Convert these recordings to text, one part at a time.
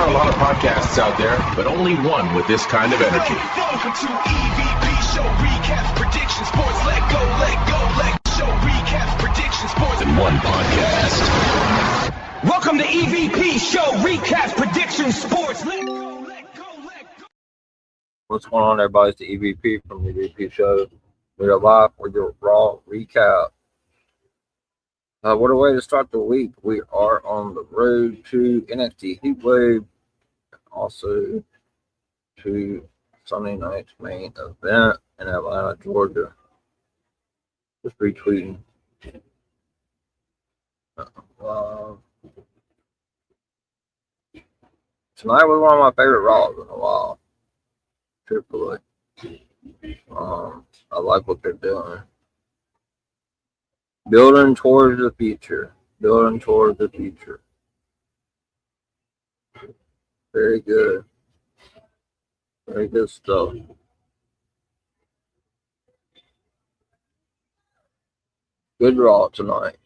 are a lot of podcasts out there, but only one with this kind of energy. Welcome to EVP Show Recaps, Predictions, Sports. Let go, show recaps, predictions, sports. In one podcast. Welcome to EVP Show Recaps, Predictions, Sports. Let go. What's going on, everybody? It's the EVP from the EVP Show. We are live for your Raw Recap. What a way to start the week. We are on the road to NXT Heatwave, also to Sunday night's main event in Atlanta, Georgia. Just retweeting. Tonight was one of my favorite Raws in a while. Truthfully. I like what they're doing. Building towards the future. Building towards the future. Very good. Very good stuff. Good Raw tonight.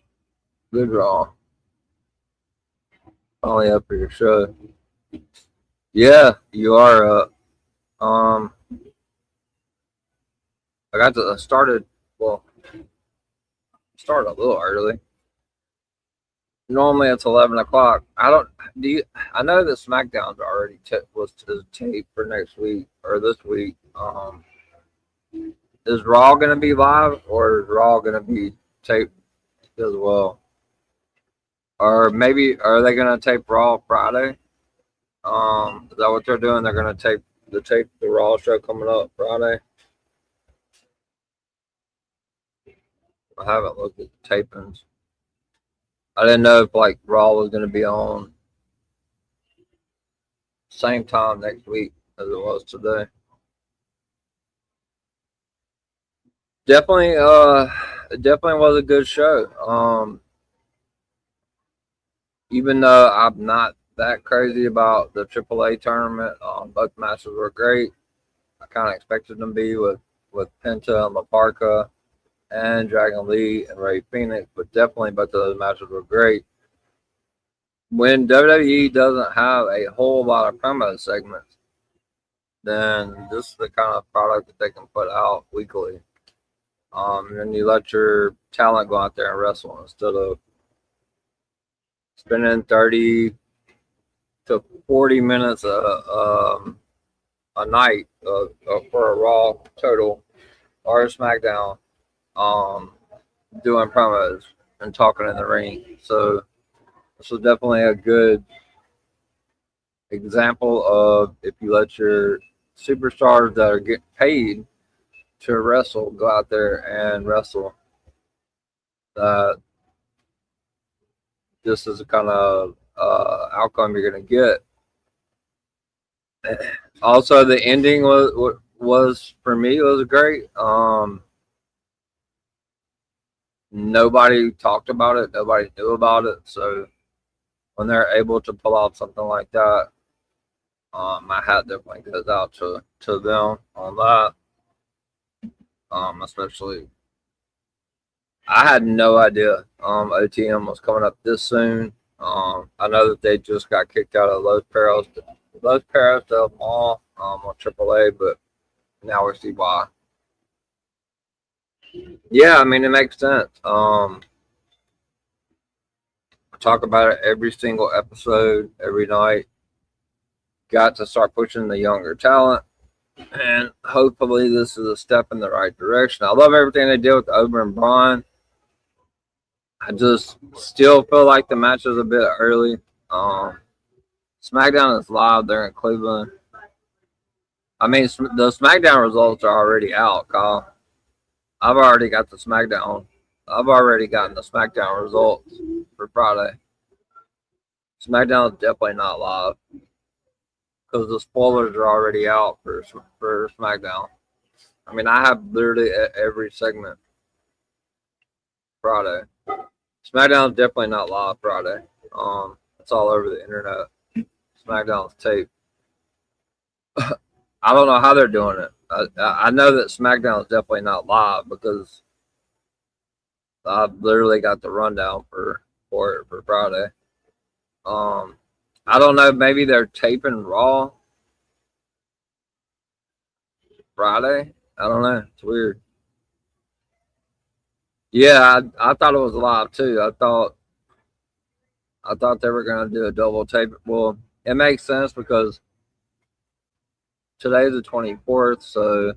Good Raw. Finally up for your show. Yeah, you are up. I started a little early. Normally it's 11 o'clock. I know that SmackDown's already was taped for next week or this week. Is Raw gonna be live or is Raw gonna be taped as well? Or maybe are they gonna tape Raw Friday? Is that what they're doing? They're gonna tape the Raw show coming up Friday. I haven't looked at the tapings. I didn't know if Raw was going to be on same time next week as it was today. Definitely, it definitely was a good show. Even though I'm not that crazy about the AAA tournament, both matches were great. I kind of expected them to be with Penta and La Parka and Dragon Lee and Ray Phoenix, but definitely both of those matches were great. When WWE doesn't have a whole lot of promo segments, then this is the kind of product that they can put out weekly. And you let your talent go out there and wrestle instead of spending 30 to 40 minutes a night for a Raw total or a SmackDown. Doing promos and talking in the ring. So this was definitely a good example of if you let your superstars that are getting paid to wrestle go out there and wrestle, that this is the kind of outcome you're going to get. Also, the ending was for me was great. Nobody talked about it. Nobody knew about it. So when they're able to pull out something like that, my hat definitely goes out to them on that. Especially, I had no idea OTM was coming up this soon. I know that they just got kicked out of Los Perros del Mall on AAA, but now we see why. Yeah, I mean, it makes sense. I talk about it every single episode, every night. Got to start pushing the younger talent, and hopefully this is a step in the right direction. I love everything they did with Ober and Braun. I just still feel like the match is a bit early. SmackDown is live there in Cleveland. I mean, the SmackDown results are already out, Kyle. I've already got the SmackDown. I've already gotten the SmackDown results for Friday. SmackDown is definitely not live because the spoilers are already out for SmackDown. I mean, I have literally every segment Friday. SmackDown is definitely not live Friday. It's all over the internet. SmackDown's tape. I don't know how they're doing it. I know that SmackDown is definitely not live because I've literally got the rundown for Friday. I don't know. Maybe they're taping Raw Friday. I don't know. It's weird. Yeah, I thought it was live too. I thought they were gonna do a double tape. Well, it makes sense because today's the 24th, so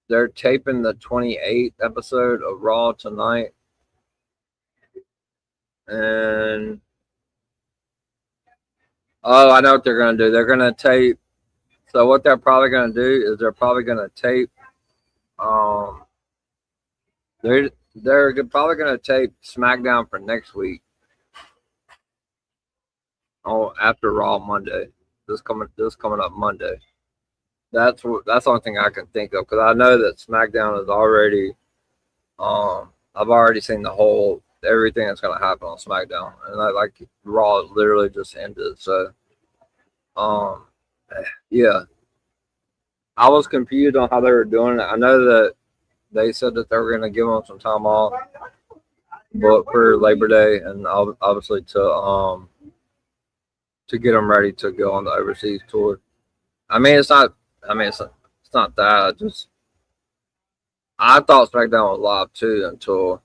they're taping the 28th episode of Raw tonight, and oh, I know what they're gonna do. They're gonna tape. So what they're probably gonna do is they're probably gonna tape. Um, they're probably gonna tape SmackDown for next week. Oh, after Raw Monday, this coming up Monday. That's the only thing I can think of because I know that SmackDown is already. I've already seen everything that's gonna happen on SmackDown, and like Raw literally just ended. So, yeah, I was confused on how they were doing it. I know that they said that they were gonna give them some time off, but for Labor Day, and obviously to get them ready to go on the overseas tour. I mean, it's not. I mean, it's not that. I thought SmackDown was live too until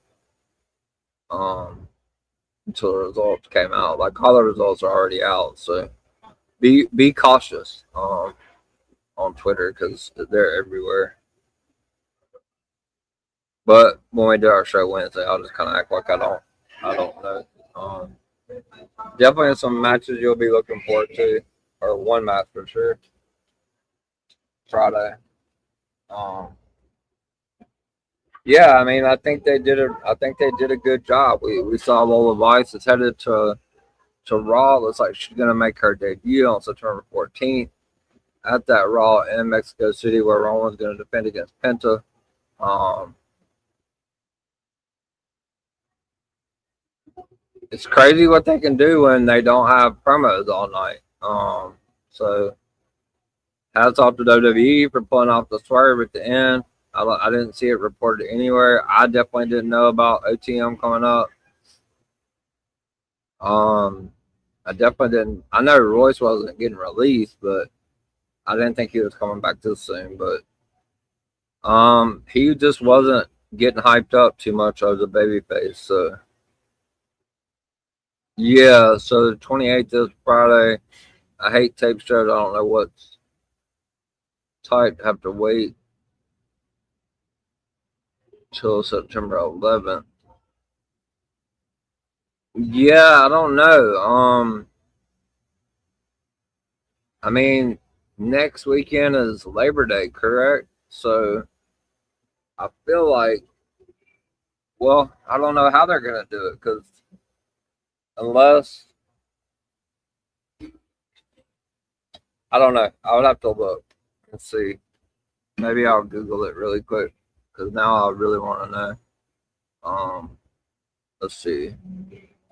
the results came out. Like all the results are already out, so be cautious on Twitter because they're everywhere. But when we do our show Wednesday, I'll just kind of act like I don't know. Definitely some matches you'll be looking forward to, or one match for sure. Friday. Yeah, I mean, I think they did a good job. We saw Lola Vice is headed to Raw. Looks like she's gonna make her debut on September 14th at that Raw in Mexico City, where Roman's gonna defend against Penta. It's crazy what they can do when they don't have promos all night. So hats off to WWE for pulling off the swerve at the end. I didn't see it reported anywhere. I definitely didn't know about OTM coming up. I definitely didn't. I know Royce wasn't getting released, but I didn't think he was coming back this soon. But he just wasn't getting hyped up too much as a babyface. So yeah, so the 28th is Friday. I hate tape shows. I don't know what's typed. Have to wait till September 11th. Yeah, I don't know. I mean, next weekend is Labor Day, correct? So I feel like, well, I don't know how they're gonna do it because unless I don't know, I would have to look and see. Maybe I'll Google it really quick because now I really want to know. Let's see.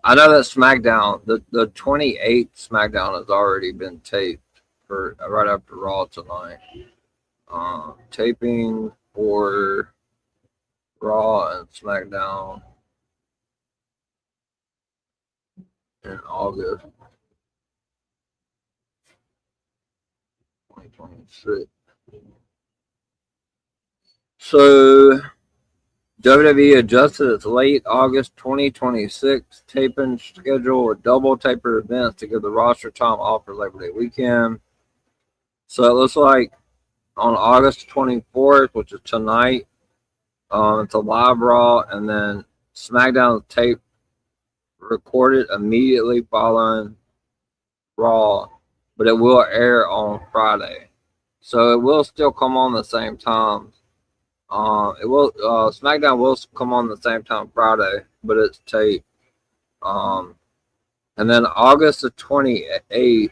I know that SmackDown, the 28th SmackDown has already been taped for right after Raw tonight. Taping for Raw and SmackDown in August 2026. So WWE adjusted its late August 2026 taping schedule with double taper events to give the roster time off for Labor Day weekend. So it looks like on August 24th, which is tonight, it's a live Raw, and then SmackDown tape recorded immediately following Raw, but it will air on Friday. So it will still come on the same time. SmackDown will come on the same time Friday, but it's taped. And then August the 28th.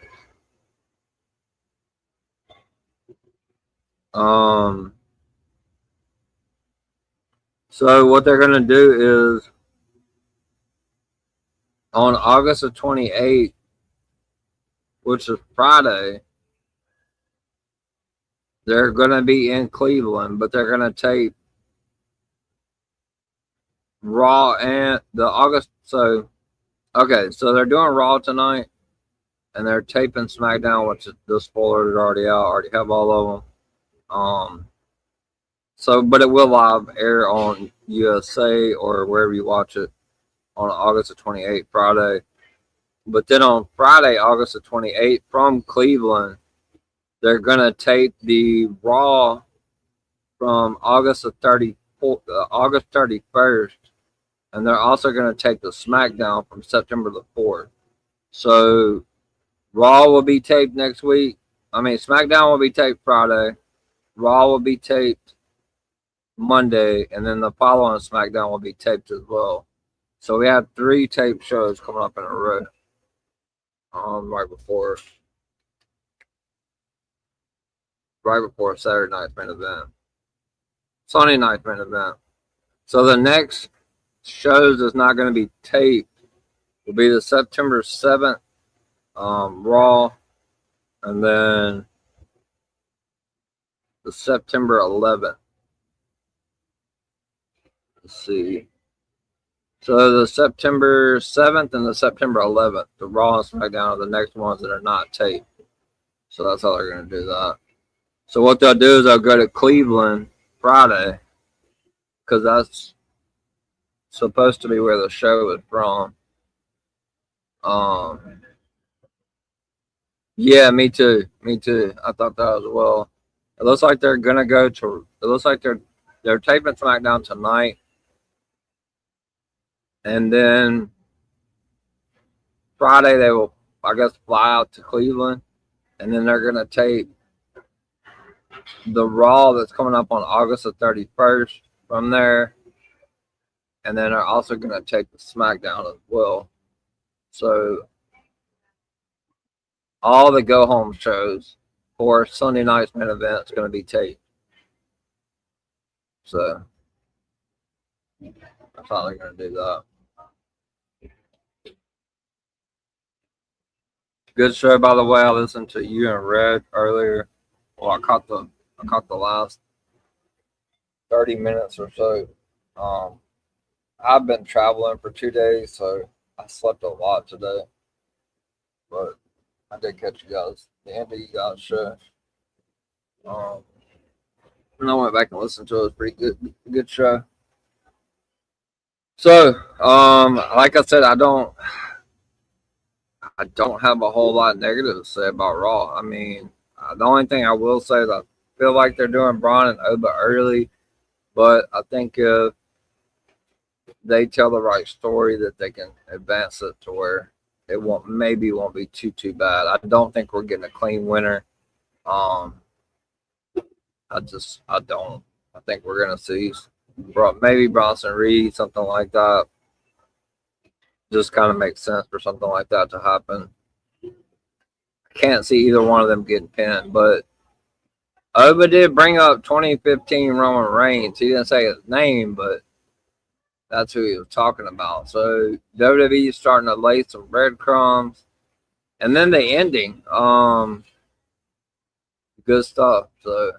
So what they're gonna do is on August the 28th, which is Friday, they're gonna be in Cleveland, but they're gonna tape Raw and the August. So okay, so they're doing Raw tonight, and they're taping SmackDown, which the spoiler is already out. I already have all of them. So, but it will live air on USA or wherever you watch it on August the 28th, Friday. But then on Friday, August the 28th, from Cleveland, they're gonna tape the Raw from August 31st, and they're also gonna take the SmackDown from September the 4th. So Raw will be taped next week. I mean, SmackDown will be taped Friday. Raw will be taped Monday, and then the following SmackDown will be taped as well. So we have 3 tape shows coming up in a row. Right before Saturday night's main event, Sunday night's main event. So the next shows that's not going to be taped will be the September 7th Raw, and then the September 11th. Let's see. So the September 7th and the September 11th, the Raw and SmackDown are the next ones that are not taped. So that's how they're going to do that. So what they'll do is they'll go to Cleveland Friday, because that's supposed to be where the show is from. Yeah, me too. I thought that as well. It looks like they're gonna go to. It looks like they're taping SmackDown tonight, and then Friday they will, I guess, fly out to Cleveland, and then they're gonna tape the Raw that's coming up on August the 31st from there, and then they're also gonna tape the SmackDown as well. So all the go home shows for Sunday night's main event is going to be taped. So that's how they're going to do that. Good show, by the way. I listened to you and Red earlier. Well, I caught the last 30 minutes or so. I've been traveling for 2 days, so I slept a lot today. But I did catch you guys, the end of you guys' show. And I went back and listened to it. It was pretty good show. So, like I said, I don't have a whole lot negative to say about Raw. I mean, the only thing I will say is I feel like they're doing Braun and Oba early, but I think if they tell the right story, that they can advance it to where it won't be too bad. I don't think we're getting a clean winner. I don't. I think we're gonna see maybe Bronson Reed, something like that. Just kind of makes sense for something like that to happen. I can't see either one of them getting pinned, but Oba did bring up 2015 Roman Reigns. He didn't say his name, but that's who he was talking about. So WWE is starting to lay some breadcrumbs, and then the ending, good stuff. So,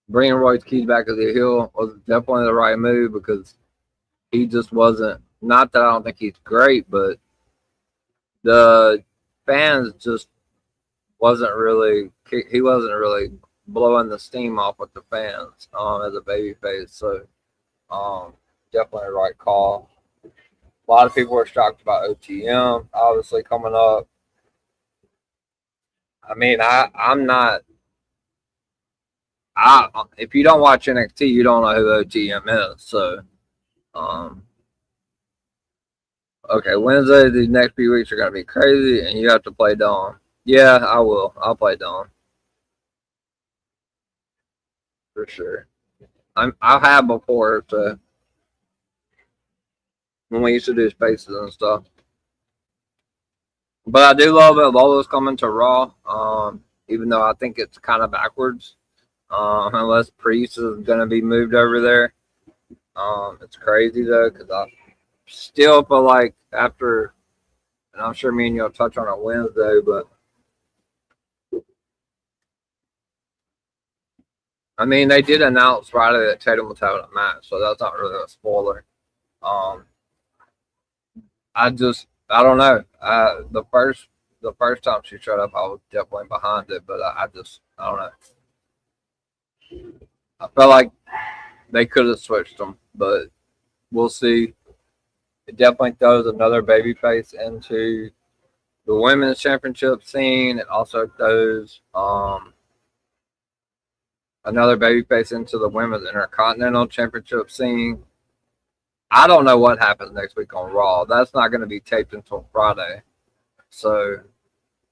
bringing Royce Keys back as a heel was definitely the right move, because he just wasn't. Not that I don't think he's great, but the fans just wasn't really. He wasn't really blowing the steam off with the fans as a babyface. So, definitely the right call. A lot of people were shocked about OTM obviously coming up. I mean, I'm not. If you don't watch NXT, you don't know who OTM is. So, okay, Wednesday, these next few weeks are gonna be crazy, and you have to play Dawn. Yeah, I will. I'll play Dawn for sure. I've had before, so when we used to do spaces and stuff. But I do love that Lola's coming to Raw, even though I think it's kind of backwards. Unless Priest is going to be moved over there. It's crazy, though, because I still feel like after, and I'm sure me and you will touch on it Wednesday, but I mean, they did announce Friday that Tatum was having a match, so that's not really a spoiler. I don't know. The first time she showed up, I was definitely behind it, but I don't know. I felt like they could have switched them, but we'll see. It definitely throws another babyface into the women's championship scene. It also throws another babyface into the women's intercontinental championship scene. I don't know what happens next week on Raw. That's not going to be taped until Friday. So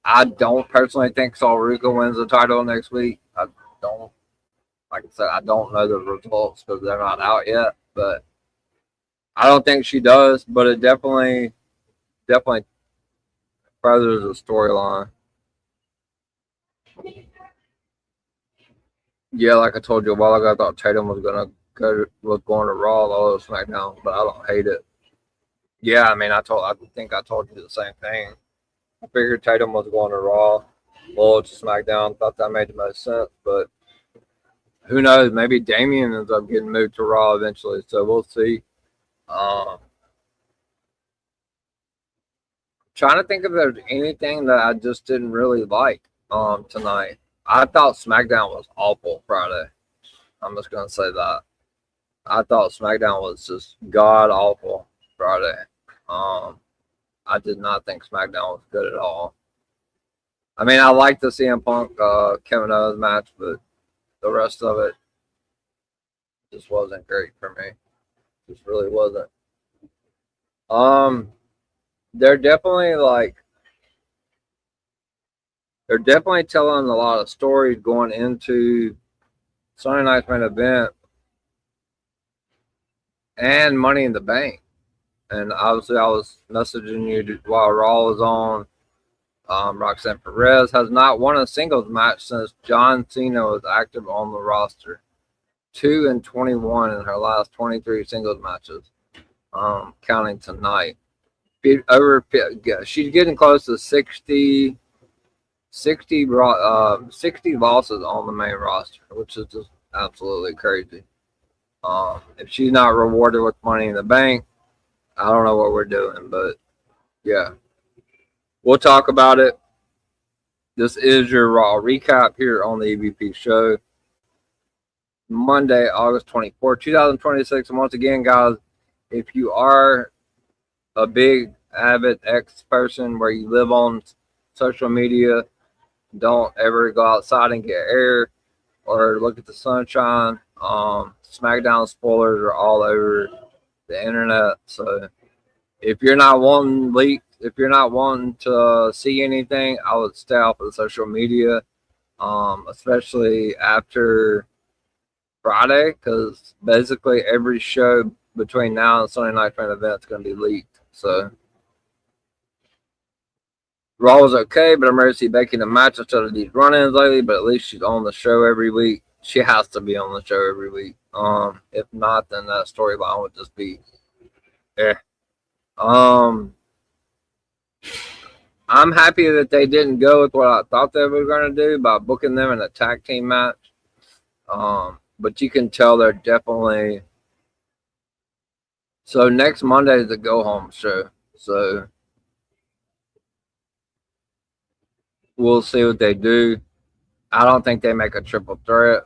I don't personally think Ruka wins the title next week. I don't, like I said, I don't know the results because they're not out yet. But I don't think she does. But it definitely furthers the storyline. Yeah, like I told you a while ago, I thought Tatum was going to Raw or SmackDown, but I don't hate it. Yeah, I mean, I think I told you the same thing. I figured Tatum was going to Raw, Lowell to SmackDown. Thought that made the most sense, but who knows? Maybe Damian ends up getting moved to Raw eventually, so we'll see. Trying to think if there's anything that I just didn't really like tonight. I thought SmackDown was awful Friday. I'm just gonna say that. I thought SmackDown was just god awful Friday. I did not think SmackDown was good at all. I mean, I liked the CM Punk Kevin Owens match, but the rest of it just wasn't great for me. Just really wasn't. They're definitely telling a lot of stories going into Sunday night's main event and Money in the Bank. And obviously, I was messaging you while Raw was on. Roxanne Perez has not won a singles match since John Cena was active on the roster. 2-21 in her last 23 singles matches, counting tonight. She's getting close to 60 losses on the main roster, which is just absolutely crazy. If she's not rewarded with Money in the Bank, I don't know what we're doing, but yeah. We'll talk about it. This is your Raw recap here on the EVP show. Monday, August 24th, 2026. And once again, guys, if you are a big, avid X person where you live on social media, don't ever go outside and get air or look at the sunshine. SmackDown spoilers are all over the internet. So if you're not wanting leaks, if you're not wanting to see anything, I would stay off of the social media, especially after Friday, because basically every show between now and Sunday night's main event is going to be leaked. So Raw was okay, but I'm ready to see Becky in a match instead of these run-ins lately. But at least she's on the show every week. She has to be on the show every week. If not, then that storyline would just be I'm happy that they didn't go with what I thought they were going to do by booking them in a tag team match. But you can tell they're definitely. So next Monday is the go home show. So we'll see what they do. I don't think they make a triple threat.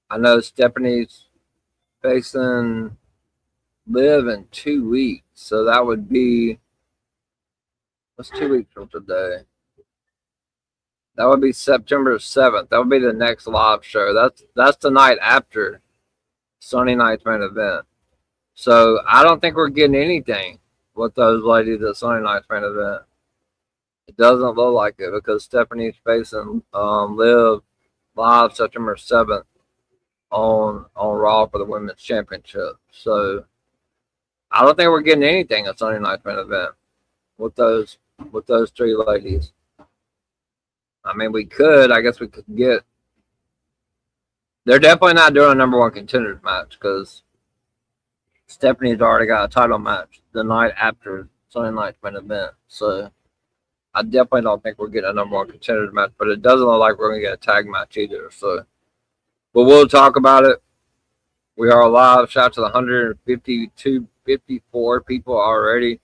I know Stephanie's facing Liv in 2 weeks. So that would be. What's 2 weeks from today? That would be September 7th. That would be the next live show. That's the night after Sunday night's main event. So I don't think we're getting anything with those ladies at Sunday night's main event. It doesn't look like it because Stephanie's facing Liv live September 7th on Raw for the Women's Championship. So I don't think we're getting anything at Sunday night's main event with those three ladies. I mean, we could. I guess we could get. They're definitely not doing a number one contenders match because Stephanie's already got a title match the night after Sunday night's main event. So I definitely don't think we're getting a number one contenders match, but it doesn't look like we're going to get a tag match either. So, but we'll talk about it. We are live. Shout out to the 154 people already.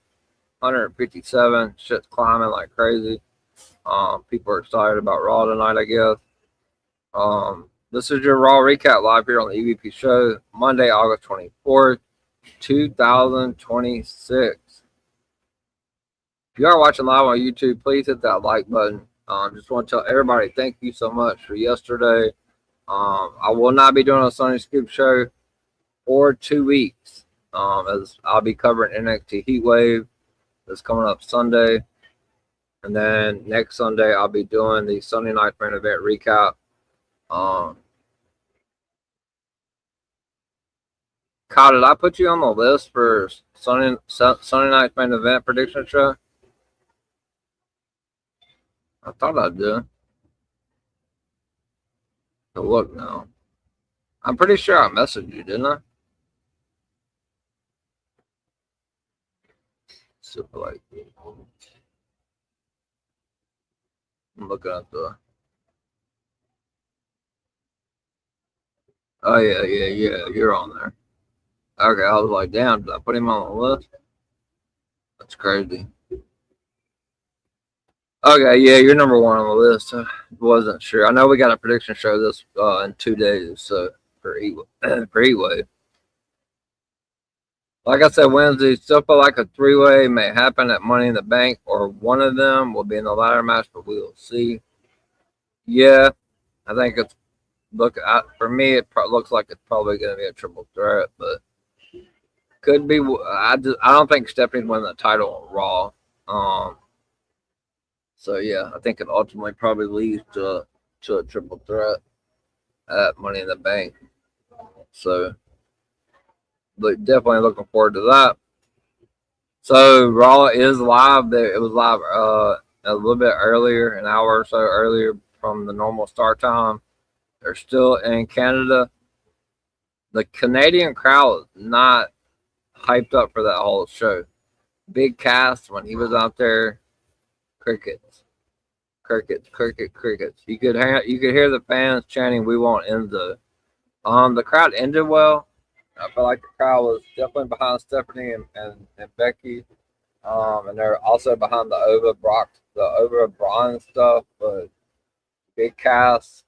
157. Shit's climbing like crazy. People are excited about Raw tonight, I guess. This is your Raw Recap live here on the EVP Show, Monday, August 24th, 2026. If you are watching live on YouTube, please hit that like button. Just want to tell everybody thank you so much for yesterday. I will not be doing a Sunday Scoop show for 2 weeks, as I'll be covering NXT Heatwave that's coming up Sunday. And then next Sunday, I'll be doing the Sunday Night Main Event recap. Kyle, did I put you on the list for Sunday Night Main Event prediction show? I thought I did. So look now. I'm pretty sure I messaged you, didn't I? Super like. I'm looking at the. Oh yeah, you're on there. Okay, I was like, damn, did I put him on the list? That's crazy. Okay, yeah, you're number one on the list. I wasn't sure. I know we got a prediction show this in 2 days, so for Heatwave. Like I said, Wednesday, still feel like a three-way may happen at Money in the Bank, or one of them will be in the ladder match, but we will see. Yeah, I think it's for me. It looks like it's probably going to be a triple threat, but could be. I don't think Stephanie's winning the title on Raw. So yeah, I think it ultimately probably leads to a triple threat at Money in the Bank. So, but definitely looking forward to that. So Raw is live. It was live a little bit earlier, an hour or so earlier from the normal start time. They're still in Canada. The Canadian crowd is not hyped up for that whole show. Big cast when he was out there. Crickets. You could hear the fans chanting, "We won't end the." The crowd ended well. I feel like the crowd was definitely behind Stephanie and Becky. And they're also behind the Ova Braun stuff, but big cast.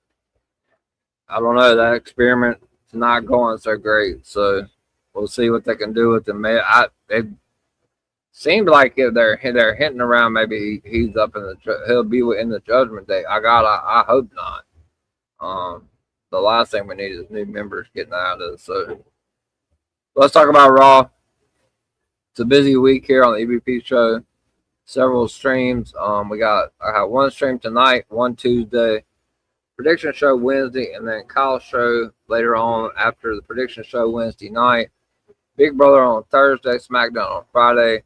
I don't know, that experiment is not going so great. So we'll see what they can do with them. It seemed like if they're hinting around, maybe he's up he'll be in the Judgment Day. I hope not. The last thing we need is new members getting out of it. So let's talk about Raw. It's a busy week here on the EVP show. Several streams. I have one stream tonight, one Tuesday, prediction show Wednesday, and then Kyle's show later on after the prediction show Wednesday night. Big Brother on Thursday, SmackDown on Friday,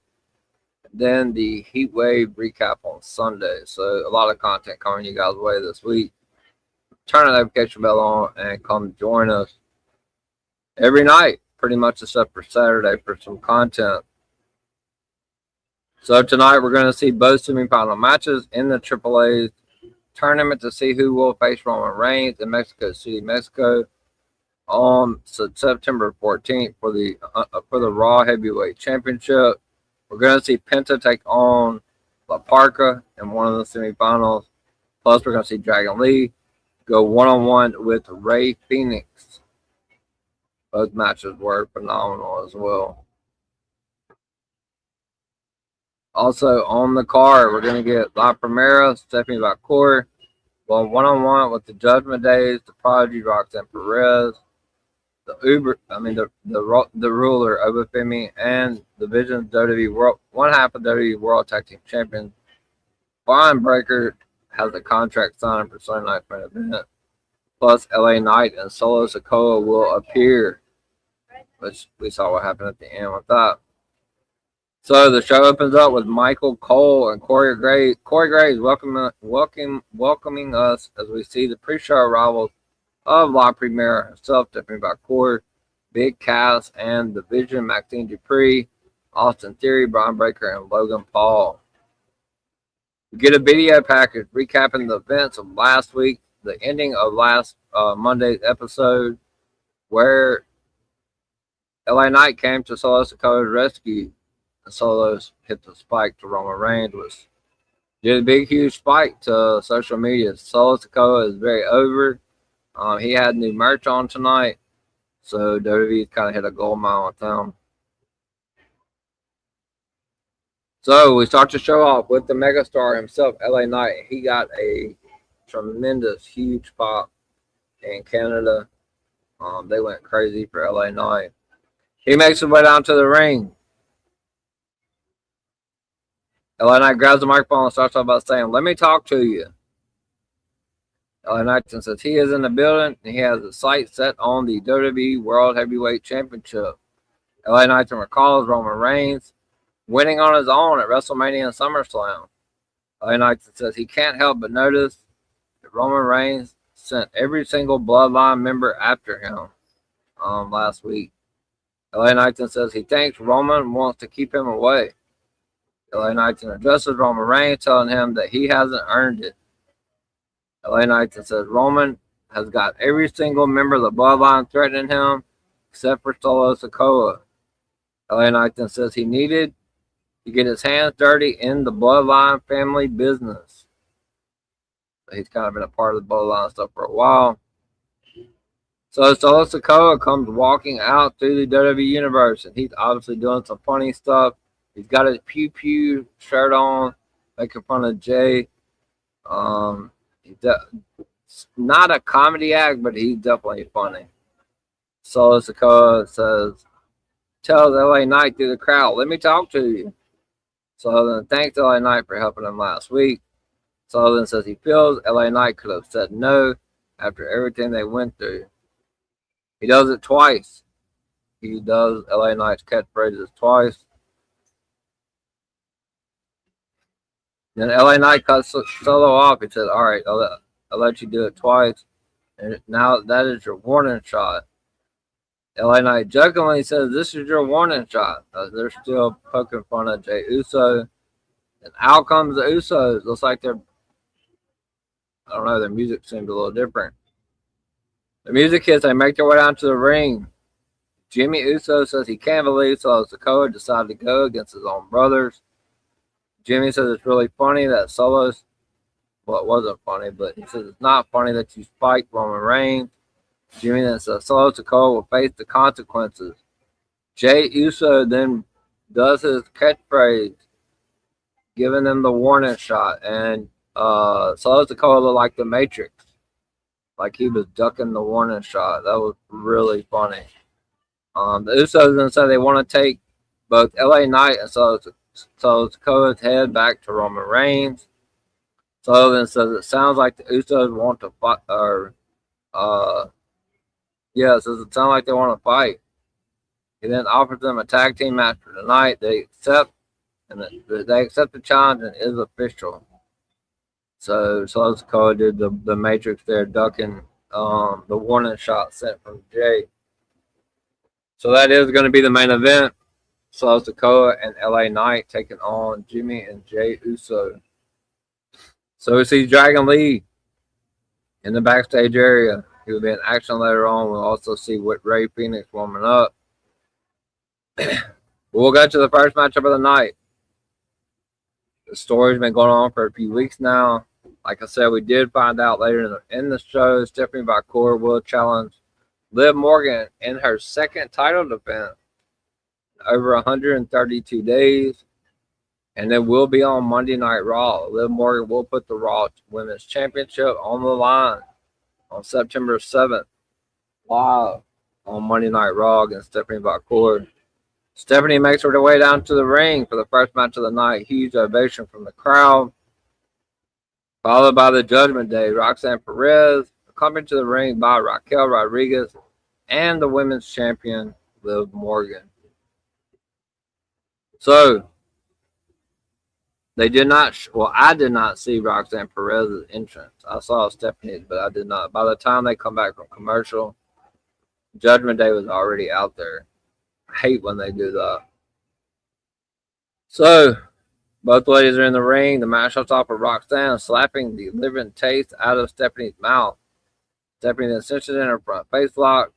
then the Heatwave recap on Sunday. So a lot of content coming you guys' way this week. Turn the notification bell on and come join us every night, pretty much except for Saturday for some content. So tonight we're going to see both semifinal matches in the AAA tournament to see who will face Roman Reigns in Mexico City, Mexico, on September 14th for the Raw Heavyweight Championship. We're going to see Penta take on La Parka in one of the semifinals. Plus, we're going to see Dragon Lee go one-on-one with Ray Phoenix. Both matches were phenomenal as well. Also on the card, we're going to get La Primera, Stephanie Valcour, going one-on-one with the Judgment Days, the Prodigy, Roxanne Perez, the ruler Obafemi, and the Vision WWE World, one half of WWE World Tag Team Champions. Brian Breaker has a contract signed for Sunday Night Main Event. Plus, LA Knight and Solo Sikoa will appear, which we saw what happened at the end with that. So the show opens up with Michael Cole and Corey Graves. Corey Graves welcoming us as we see the pre-show arrivals of La Primera herself, Stephanie Valcour, Big Cass, and the Vision, Maxine Dupree, Austin Theory, Brian Breaker, and Logan Paul. We get a video package recapping the events of last week, the ending of last Monday's episode, where LA Knight came to Solo Sikoa's rescue. and Solos hit the spike to Roman Reigns, which did a big, huge spike to social media. Solo Sikoa is very over. He had new merch on tonight, so WWE kind of hit a gold mine with him. So we start the show off with the megastar himself, LA Knight. He got a tremendous, huge pop in Canada. They went crazy for LA Knight. He makes his way down to the ring. LA Knight grabs the microphone and starts off by saying, "Let me talk to you." LA Knight says he is in the building and he has his sights set on the WWE World Heavyweight Championship. LA Knight recalls Roman Reigns winning on his own at WrestleMania and SummerSlam. LA Knight says he can't help but notice that Roman Reigns sent every single Bloodline member after him last week. LA Knight says he thinks Roman wants to keep him away. LA Knight addresses Roman Reigns, telling him that he hasn't earned it. LA Knight says Roman has got every single member of the Bloodline threatening him, except for Solo Sikoa. LA Knight says he needed to get his hands dirty in the Bloodline family business. He's kind of been a part of the Bloodline stuff for a while. So Solo Sikoa comes walking out through the WWE Universe, and he's obviously doing some funny stuff. He's got his Pew Pew shirt on, making fun of Jay. He's not a comedy act, but he's definitely funny. Solo Sikoa tells LA Knight through the crowd, "Let me talk to you." So then thanks LA Knight for helping him last week. Sullivan says he feels LA Knight could have said no after everything they went through. He does it twice. He does LA Knight's catchphrases twice. Then LA Knight cuts Solo off. He said, "All right, I'll let you do it twice. And now that is your warning shot." LA Knight jokingly says, "This is your warning shot." They're still poking fun of Jey Uso. And out comes the Usos. Looks like I don't know, their music seems a little different. The music hits, they make their way down to the ring. Jimmy Uso says he can't believe Solo Sikoa decided to go against his own brothers. Jimmy says it's really funny that Solo's, well, it wasn't funny, but he says it's not funny that you spiked Roman Reigns. Jimmy then says Solo Sikoa will face the consequences. Jey Uso then does his catchphrase, giving them the warning shot, and Solo Sikoa looked like the Matrix, like he was ducking the warning shot. That was really funny. The Usos then say they want to take both LA Knight and Solo Sikoa's head back to Roman Reigns. Sullivan says it sounds like the Usos want to fight, it says it sounds like they want to fight. He then offers them a tag team match for tonight. They accept, and they accept the challenge, and it is official. So Solo Sikoa did the Matrix there, ducking the warning shot sent from Jay. So that is going to be the main event. Solo Sikoa and LA Knight taking on Jimmy and Jey Uso. So we see Dragon Lee in the backstage area. He will be in action later on. We'll also see Ray Phoenix warming up. We'll go to the first matchup of the night. The story's been going on for a few weeks now. Like I said, we did find out later in the show, Stephanie McMahon will challenge Liv Morgan in her second title defense over 132 days. And it will be on Monday Night Raw. Liv Morgan will put the Raw Women's Championship on the line on September 7th, live on Monday Night Raw against Stephanie McMahon. Stephanie makes her way down to the ring for the first match of the night. Huge ovation from the crowd. Followed by the Judgment Day, Roxanne Perez, accompanied to the ring by Raquel Rodriguez and the women's champion, Liv Morgan. So, they did not, I did not see Roxanne Perez's entrance. I saw Stephanie's, but I did not. By the time they come back from commercial, Judgment Day was already out there. I hate when they do that. So, both ladies are in the ring. The match starts off with Roxanne slapping the living taste out of Stephanie's mouth. Stephanie then cinches in her front face lock.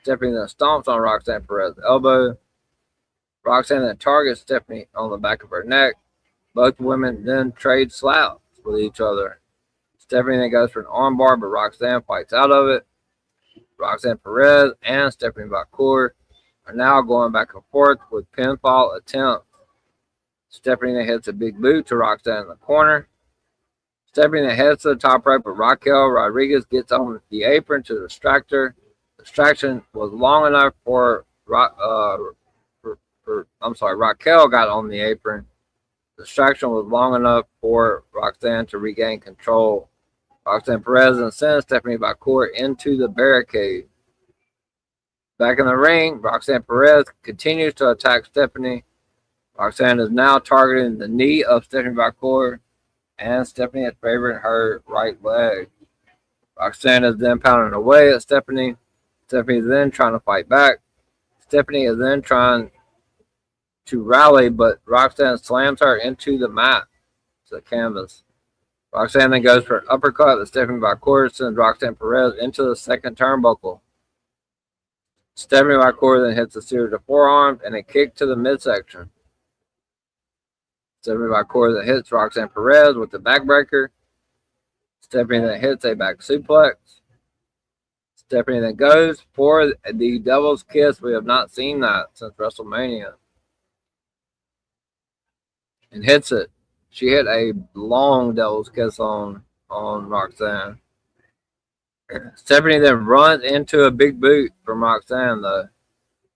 Stephanie then stomps on Roxanne Perez's elbow. Roxanne then targets Stephanie on the back of her neck. Both women then trade slaps with each other. Stephanie then goes for an armbar, but Roxanne fights out of it. Roxanne Perez and Stephanie Vacour are now going back and forth with pinfall attempts. Stephanie then hits a big boot to Roxanne in the corner. Stephanie then heads to the top rope, but Raquel Rodriguez gets on the apron to distract her. Distraction was long enough for Raquel got on the apron. Distraction was long enough for Roxanne to regain control. Roxanne Perez then sends Stephanie Vacour into the barricade. Back in the ring, Roxanne Perez continues to attack Stephanie. Roxanne is now targeting the knee of Stephanie Vacour, and Stephanie is favoring her right leg. Roxanne is then pounding away at Stephanie. Stephanie is then trying to fight back. Stephanie is then trying to rally, but Roxanne slams her into the mat, to the canvas. Roxanne then goes for an uppercut that Stephanie Vacour sends Roxanne Perez into the second turnbuckle. Stephanie Vacour then hits a series of forearms and a kick to the midsection. Stephanie Vacour then hits Roxanne Perez with the backbreaker. Stephanie then hits a back suplex. Stephanie then goes for the Devil's Kiss. We have not seen that since WrestleMania. And hits it. She hit a long Devil's Kiss on Roxanne. Stephanie then runs into a big boot from Roxanne, though.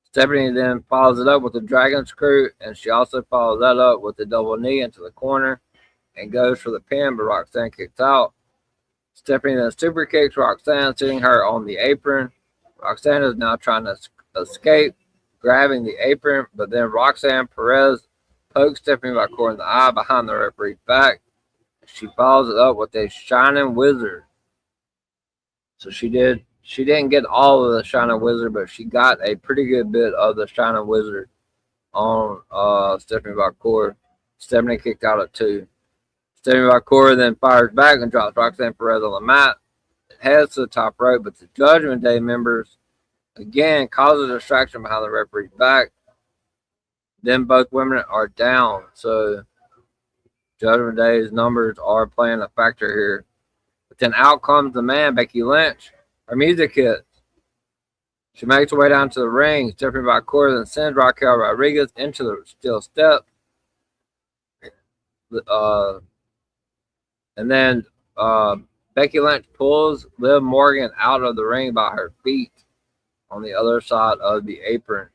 Stephanie then follows it up with the Dragon Screw, and she also follows that up with the double knee into the corner and goes for the pin, but Roxanne kicks out. Stephanie then super kicks Roxanne, sitting her on the apron. Roxanne is now trying to escape, grabbing the apron, but then Roxanne Perez pokes Stephanie Vacour in the eye behind the referee's back. She follows it up with a Shining Wizard. So she didn't get all of the Shining Wizard, but she got a pretty good bit of the Shining Wizard on Stephanie Vacour. Stephanie kicked out at 2. Stephanie Vacour then fires back and drops Roxanne Perez on the mat. It heads to the top rope, but the Judgment Day members again cause a distraction behind the referee's back. Then both women are down, so Judgment Day's numbers are playing a factor here. But then out comes the man, Becky Lynch. Her music hits. She makes her way down to the ring. Stephanie Vacour then sends Raquel Rodriguez into the steel step. And then Becky Lynch pulls Liv Morgan out of the ring by her feet on the other side of the apron.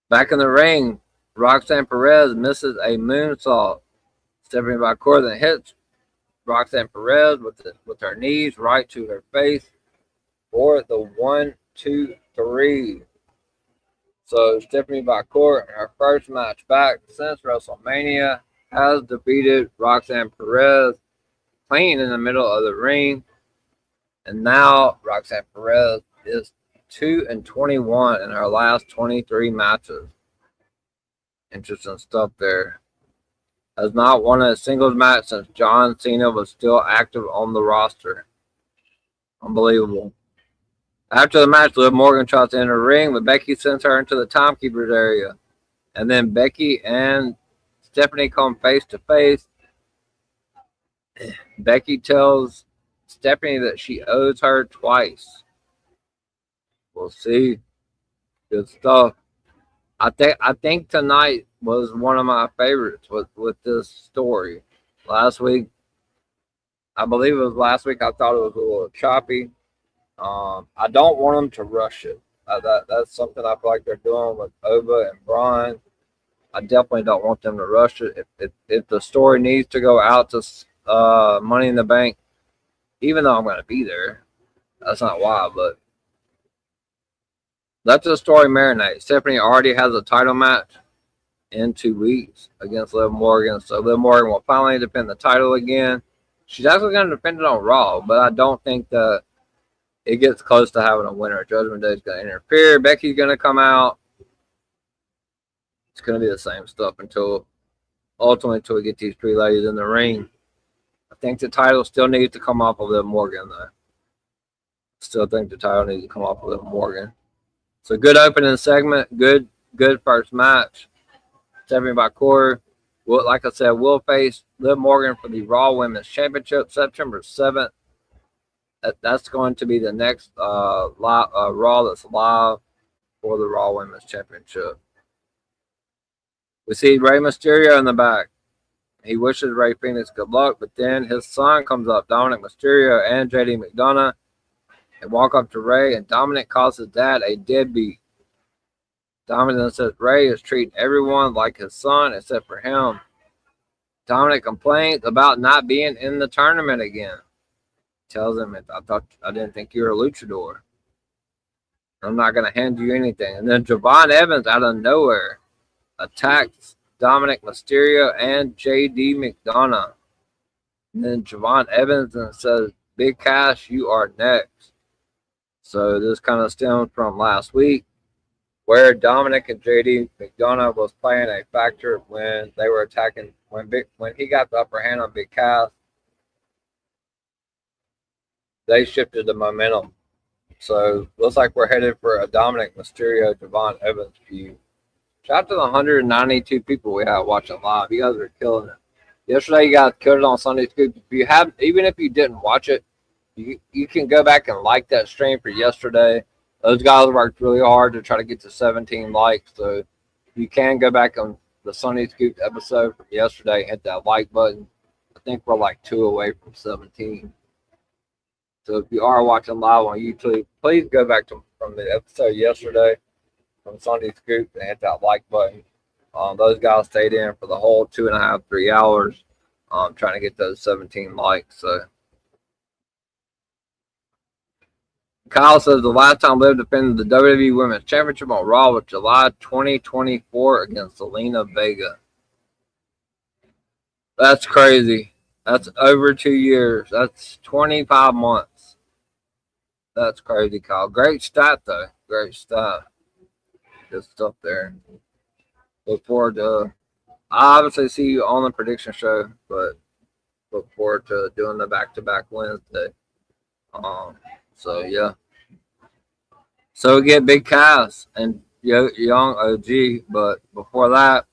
Back in the ring, Roxanne Perez misses a moonsault. Stephanie Vacour then hits Roxanne Perez with her knees right to her face for the 1, 2, 3. So Stephanie Vacour in her first match back since WrestleMania has defeated Roxanne Perez clean in the middle of the ring. And now Roxanne Perez is 2-21 in her last 23 matches. Interesting stuff there. Has not won a singles match since John Cena was still active on the roster. Unbelievable. After the match, Liv Morgan tries to enter the ring, but Becky sends her into the timekeeper's area. And then Becky and Stephanie come face to face. Becky tells Stephanie that she owes her twice. We'll see. Good stuff. I think tonight was one of my favorites with this story. Last week, I believe it was last week, I thought it was a little choppy. I don't want them to rush it. That's something I feel like they're doing with Ova and Braun. I definitely don't want them to rush it. If the story needs to go out to Money in the Bank, even though I'm going to be there, that's not why, but let the story marinate. Stephanie already has a title match in 2 weeks against Liv Morgan, so Liv Morgan will finally defend the title again. She's actually going to defend it on Raw, but I don't think that it gets close to having a winner. Judgment Day is going to interfere. Becky's going to come out. It's going to be the same stuff until we get these 3 ladies in the ring. I think the title still needs to come off of Liv Morgan, though. Still think the title needs to come off of Liv Morgan. So good opening segment, good first match. Stephanie by Corey. Well, like I said, we'll face Liv Morgan for the Raw Women's Championship September 7th. That's going to be the next Raw that's live for the Raw Women's Championship. We see Rey Mysterio in the back. He wishes Rey Fenix good luck, but then his son comes up, Dominic Mysterio and JD McDonough. They walk up to Rey, and Dominic calls his dad a deadbeat. Dominic then says Rey is treating everyone like his son except for him. Dominic complains about not being in the tournament again. Tells him, I didn't think you were a luchador. I'm not going to hand you anything. And then Javon Evans out of nowhere attacks Dominic Mysterio and JD McDonough. And then Javon Evans and says, Big Cash, you are next. So this kind of stems from last week, where Dominic and JD McDonough was playing a factor when they were attacking, when he got the upper hand on Big Cass. They shifted the momentum. So looks like we're headed for a Dominic Mysterio Javon Evans feud. Shout out to the 192 people we have watching live. You guys are killing it. Yesterday you guys killed it on Sunday Scoop. Even if you didn't watch it, you can go back and like that stream for yesterday. Those guys worked really hard to try to get to 17 likes. So you can go back on the Sunday Scoop episode from yesterday and hit that like button. I think we're like 2 away from 17. So if you are watching live on YouTube, please go back from the episode yesterday from Sunday Scoop and hit that like button. Those guys stayed in for the whole 2.5, 3 hours trying to get those 17 likes. So Kyle says the last time Liv defended the WWE Women's Championship on Raw was July 2024 against Zelina Vega. That's crazy. That's over 2 years. That's 25 months. That's crazy, Kyle. Great stat, though. Great stat. Good stuff there. Look forward to, I obviously see you on the prediction show, but look forward to doing the back-to-back Wednesday. So, yeah. So, we get Big Cass and Young OG, but before that,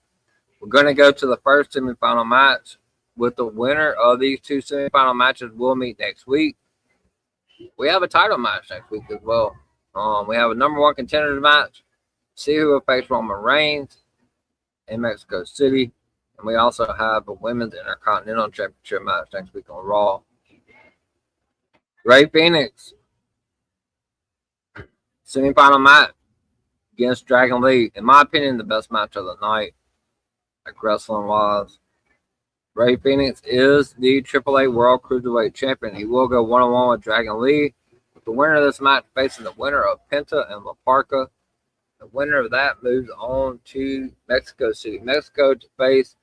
we're going to go to the first semifinal match. With the winner of these 2 semifinal matches, we'll meet next week. We have a title match next week as well. We have a number 1 contenders match. See who will face Roman Reigns in Mexico City. And we also have a Women's Intercontinental Championship match next week on Raw. Rey Fenix, semifinal match against Dragon Lee. In my opinion, the best match of the night, like wrestling-wise. Rey Fenix is the AAA World Cruiserweight Champion. He will go one-on-one with Dragon Lee. With the winner of this match facing the winner of Penta and La Parka. The winner of that moves on to Mexico City, Mexico, to face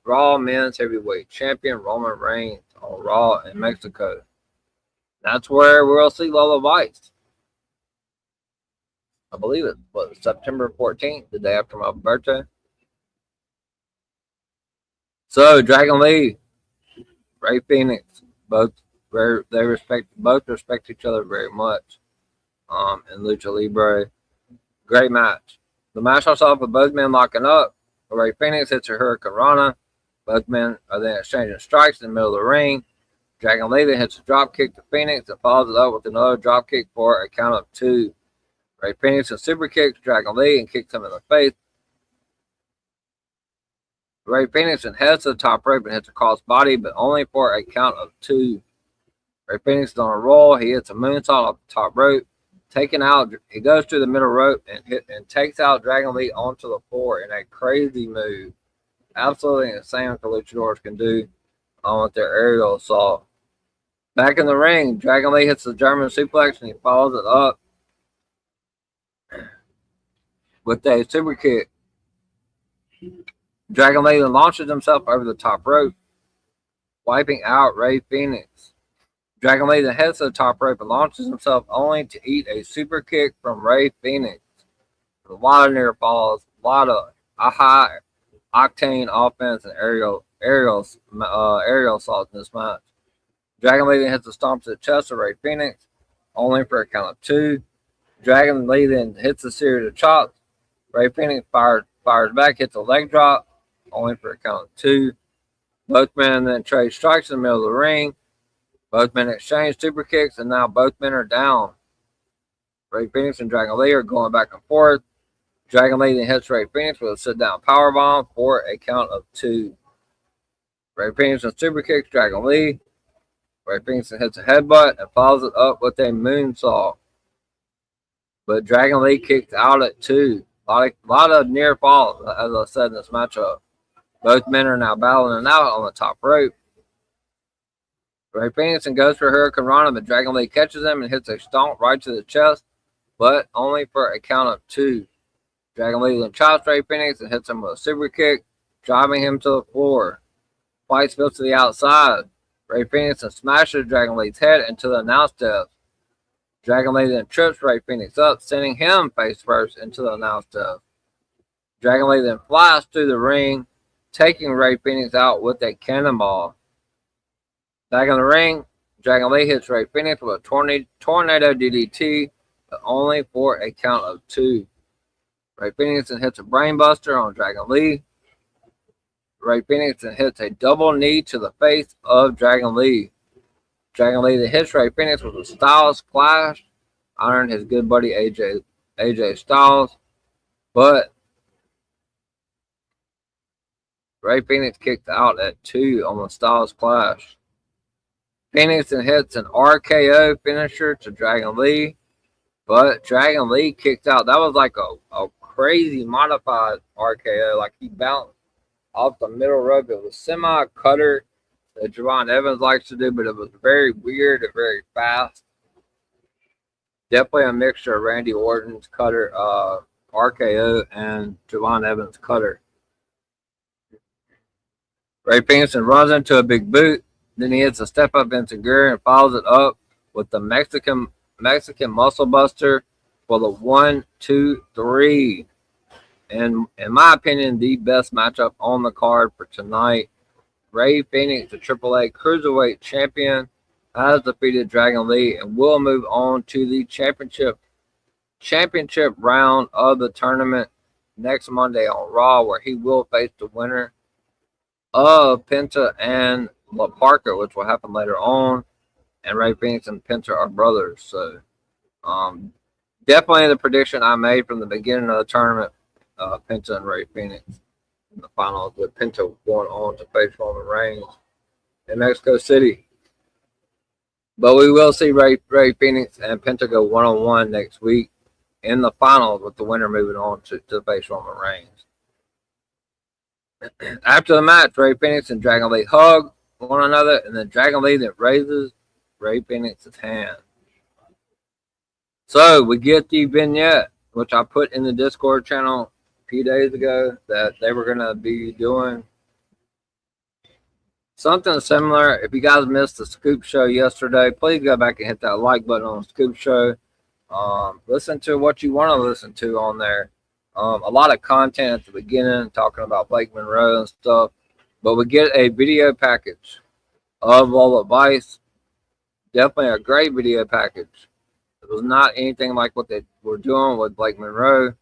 Raw Men's Heavyweight Champion Roman Reigns on Raw in Mexico. That's where we'll see Lola Vice. I believe it was September 14th, the day after my birthday. So Dragon Lee, Rey Fenix, both respect each other very much. In Lucha Libre, great match. The match starts off with both men locking up. Rey Fenix hits her Hurricane Rana. Both men are then exchanging strikes in the middle of the ring. Dragon Lee then hits a drop kick to Phoenix and follows it up with another drop kick for a count of 2. Rey Fenix and super kicks Dragon Lee and kicks him in the face. Rey Fenix then heads to the top rope and hits a crossbody, but only for a count of 2. Rey Fenix is on a roll. He hits a moonsault off the top rope. Taken out, he goes to the middle rope and takes out Dragon Lee onto the floor in a crazy move. Absolutely insane what the luchadors can do with their aerial assault. Back in the ring, Dragon Lee hits the German suplex and he follows it up with a super kick. Dragon Lee then launches himself over the top rope, wiping out Rey Fenix. Dragon Lee then heads to the top rope and launches himself only to eat a super kick from Rey Fenix. A lot of near falls, a lot of high octane offense and aerial assaults in this match. Dragon Lee then hits the stomp to the chest of Rey Fenix, only for a count of 2. Dragon Lee then hits a series of chops. Ray Phoenix fires back, hits a leg drop, only for a count of 2. Both men then trade strikes in the middle of the ring. Both men exchange super kicks, and now both men are down. Ray Phoenix and Dragon Lee are going back and forth. Dragon Lee then hits Ray Phoenix with a sit-down powerbomb for a count of 2. Ray Phoenix and super kicks Dragon Lee. Ray Phoenix hits a headbutt and follows it up with a moonsault. But Dragon Lee kicked out at 2. A lot of near falls, as I said in this matchup. Both men are now battling it out on the top rope. Ray Phoenix goes for Hurricane Rana, but Dragon Lee catches him and hits a stomp right to the chest, but only for a count of 2. Dragon Lee then chops Ray Phoenix and hits him with a super kick, driving him to the floor. Fight spills to the outside. Ray Phoenix smashes Dragon Lee's head into the announce desk. Dragon Lee then trips Ray Phoenix up, sending him face first into the announce desk. Dragon Lee then flies through the ring, taking Ray Phoenix out with a cannonball. Back in the ring, Dragon Lee hits Ray Phoenix with a tornado DDT, but only for a count of 2. Ray Phoenix hits a brainbuster on Dragon Lee. Ray Phoenix hits a double knee to the face of Dragon Lee. Dragon Lee then hits Ray Phoenix with a Styles Clash, honoring his good buddy AJ Styles, but Ray Phoenix kicked out at 2 on the Styles Clash. Phoenix then hits an RKO finisher to Dragon Lee, but Dragon Lee kicked out. That was like a crazy modified RKO, like he bounced off the middle rope. It was semi-cutter that Javon Evans likes to do, but it was very weird and very fast. Definitely a mixture of Randy Orton's cutter, RKO, and Javon Evans' cutter. Ray Phoenix runs into a big boot. Then he hits a step up into Guri and follows it up with the Mexican muscle buster for the 1, 2, 3. And in my opinion, the best matchup on the card for tonight. Ray Phoenix, the AAA Cruiserweight Champion, has defeated Dragon Lee and will move on to the championship round of the tournament next Monday on Raw, where he will face the winner of Penta and La Parker, which will happen later on. And Ray Phoenix and Penta are brothers. So definitely the prediction I made from the beginning of the tournament, Penta and Ray Phoenix in the finals, with Penta going on to face Roman Reigns in Mexico City. But we will see Ray Phoenix and Penta go one-on-one next week in the finals, with the winner moving on to face Roman Reigns. After the match, Ray Phoenix and Dragon Lee hug one another, and then Dragon Lee then raises Ray Phoenix's hand. So we get the vignette, which I put in the Discord channel a few days ago, that they were going to be doing something similar. If you guys missed the Scoop Show yesterday, please go back and hit that like button on the Scoop Show. Listen to what you want to listen to on there. A lot of content at the beginning talking about Blake Monroe and stuff, but we get a video package of Lola Vice. Definitely a great video package. It was not anything like what they were doing with Blake Monroe,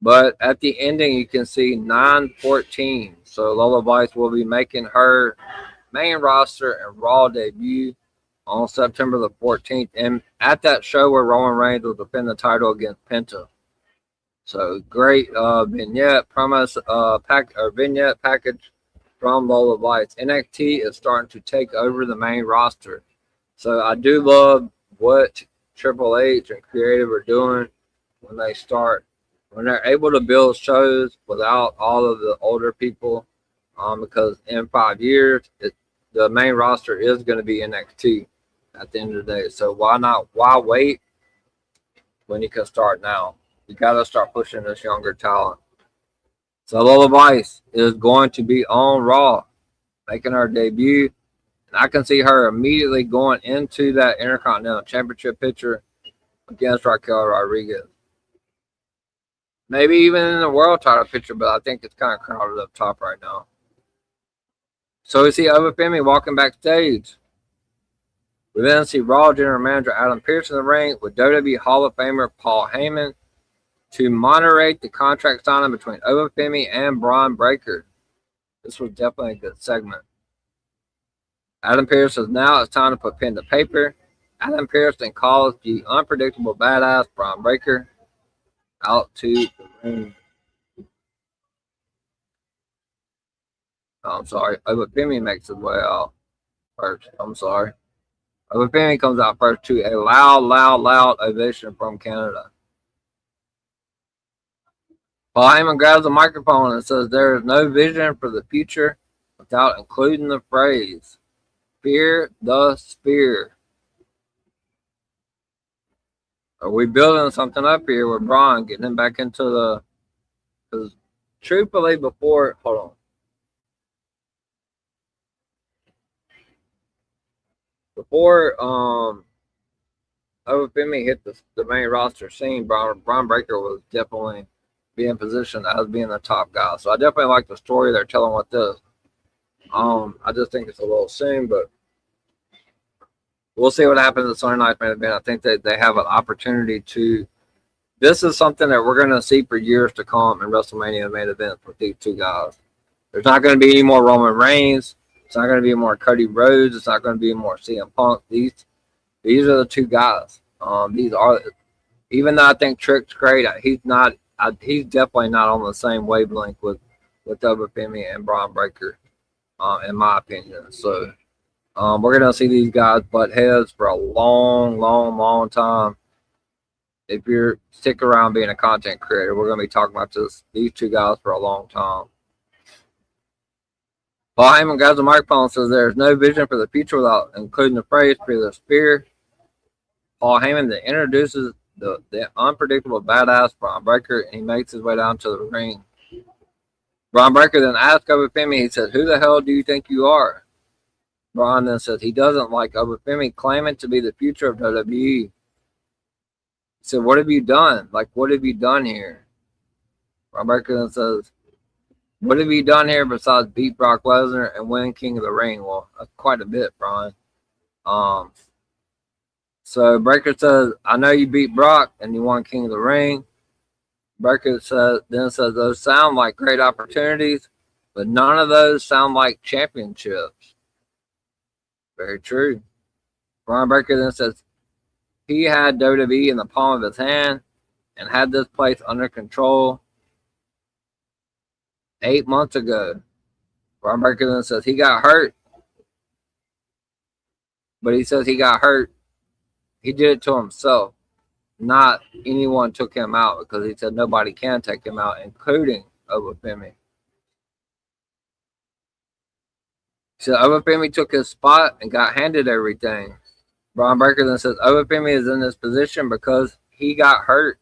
but at the ending you can see 9/14. So Lola Vice will be making her main roster and Raw debut on September the 14th, and at that show where Roman Reigns will defend the title against Penta. So great vignette package from Lola Vice. NXT is starting to take over the main roster. So I do love what Triple H and Creative are doing when they're able to build shows without all of the older people, because in 5 years, the main roster is going to be NXT at the end of the day. So why wait when you can start now? You got to start pushing this younger talent. So Lola Vice is going to be on Raw, making her debut. And I can see her immediately going into that Intercontinental Championship picture against Raquel Rodriguez. Maybe even in the world title picture, but I think it's kind of crowded up top right now. So we see Ova Femi walking backstage. We then see Raw General Manager Adam Pearce in the ring with WWE Hall of Famer Paul Heyman to moderate the contract signing between Obafemi and Braun Breaker. This was definitely a good segment. Adam Pearce says now it's time to put pen to paper. Adam Pearce then calls the unpredictable badass Braun Breaker out to the ring. I'm sorry. Obafemi makes his way out first. I'm sorry. Obafemi comes out first to a loud ovation from Canada. Paul Heyman grabs the microphone and says there is no vision for the future without including the phrase, fear the spear. Are we building something up here with Braun, getting him back into the... Because truthfully before... Hold on. Before Obafemi hit the main roster scene, Braun Breaker was definitely being positioned as being the top guy. So I definitely like the story they're telling with this. I just think it's a little soon, but we'll see what happens at Sunday Night Main Event. I think that they have an opportunity to. This is something that we're going to see for years to come in WrestleMania main event with these two guys. There's not going to be any more Roman Reigns. It's not going to be more Cody Rhodes. It's not going to be more CM Punk. These are the two guys. These are, even though I think Trick's great, he's not. He's definitely not on the same wavelength with Obafemi and Braun Breaker, in my opinion. So we're gonna see these guys butt heads for a long time. If you're stick around being a content creator, we're gonna be talking about these two guys for a long time. Paul Heyman grabs the microphone and says there's no vision for the future without including the phrase "fear the spear." Paul Heyman then introduces the unpredictable badass Braun Breaker, and he makes his way down to the ring. Braun Breaker then asks Obafemi, he says, who the hell do you think you are? Braun then says he doesn't like Obafemi claiming to be the future of WWE. He said, what have you done? Like, what have you done here? Braun Breaker then says, what have you done here besides beat Brock Lesnar and win King of the Ring? Well, that's quite a bit, Braun. So Breaker says, I know you beat Brock and you won King of the Ring. Breaker says those sound like great opportunities, but none of those sound like championships. Very true. Braun Breaker then says he had WWE in the palm of his hand and had this place under control 8 months ago. Braun Breaker then says he got hurt, but he says he got hurt. He did it to himself. Not anyone took him out, because he said nobody can take him out, including Obafemi. He said Obafemi took his spot and got handed everything. Braun Breaker then says Obafemi is in this position because he got hurt.